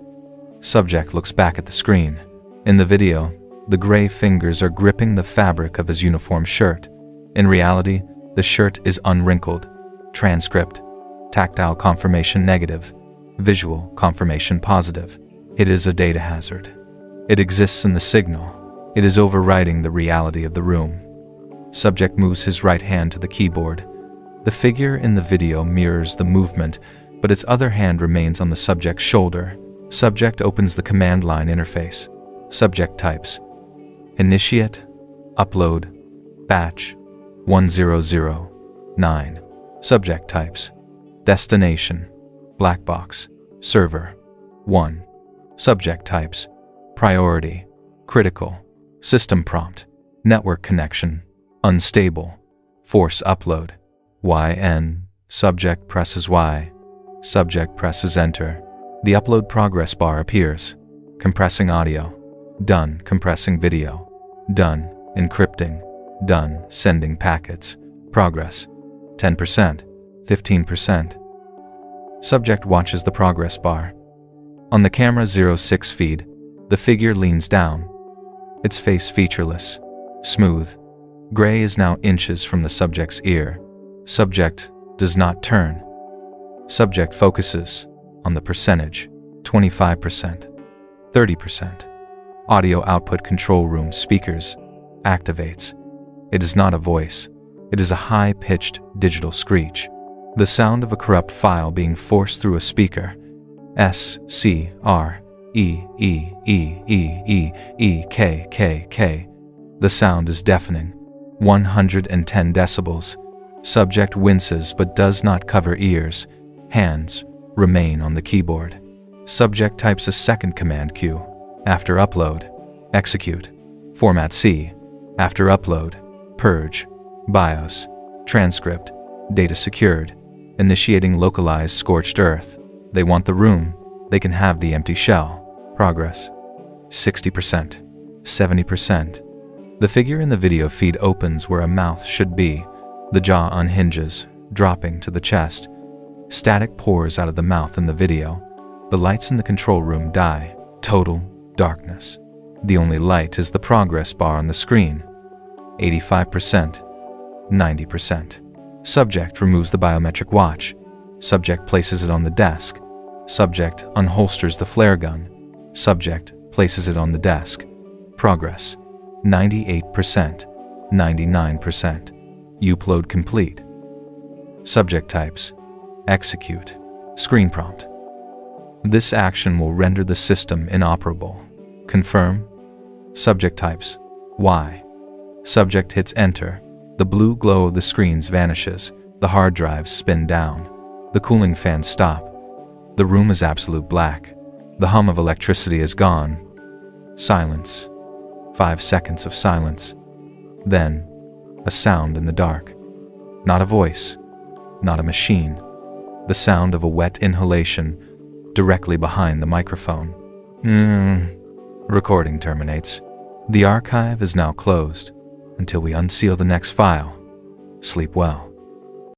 Subject looks back at the screen. In the video, the gray fingers are gripping the fabric of his uniform shirt. In reality, the shirt is unwrinkled. Transcript: tactile confirmation negative, visual confirmation positive. It is a data hazard. It exists in the signal. It is overriding the reality of the room. Subject moves his right hand to the keyboard. The figure in the video mirrors the movement, but its other hand remains on the subject's shoulder. Subject opens the command line interface. Subject types: initiate, upload, batch, 1009. Subject types: destination, black box, server, 1. Subject types: priority, critical, system prompt, network connection, unstable, force upload, YN. Subject presses Y. Subject presses enter. The upload progress bar appears. Compressing audio. Done. Compressing video. Done. Encrypting. Done. Sending packets. Progress. 10%. 15%. Subject watches the progress bar. On the camera 06 feed, the figure leans down. Its face featureless. Smooth. Gray is now inches from the subject's ear. Subject does not turn. Subject focuses on the percentage. 25%. 30%. Audio output control room speakers activates. It is not a voice. It is a high-pitched digital screech. The sound of a corrupt file being forced through a speaker. SCREEEEEEKKK. The sound is deafening. 110 decibels. Subject winces but does not cover ears. Hands remain on the keyboard. Subject types a second command cue. After upload, execute. Format C. After upload, purge. BIOS. Transcript. Data secured. Initiating localized scorched earth. They want the room. They can have the empty shell. Progress. 60%. 70%. The figure in the video feed opens where a mouth should be. The jaw unhinges, dropping to the chest. Static pours out of the mouth in the video. The lights in the control room die. Total darkness. The only light is the progress bar on the screen. 85%. 90%. Subject removes the biometric watch. Subject places it on the desk. Subject unholsters the flare gun. Subject places it on the desk. Progress. 98%. 99%. Upload complete. Subject types: execute. Screen prompt. This action will render the system inoperable. Confirm. Subject types: Y. Subject hits enter. The blue glow of the screens vanishes. The hard drives spin down. The cooling fans stop. The room is absolute black. The hum of electricity is gone. Silence. 5 seconds of silence. Then, a sound in the dark. Not a voice. Not a machine. The sound of a wet inhalation directly behind the microphone. Recording terminates. The archive is now closed until we unseal the next file. Sleep well.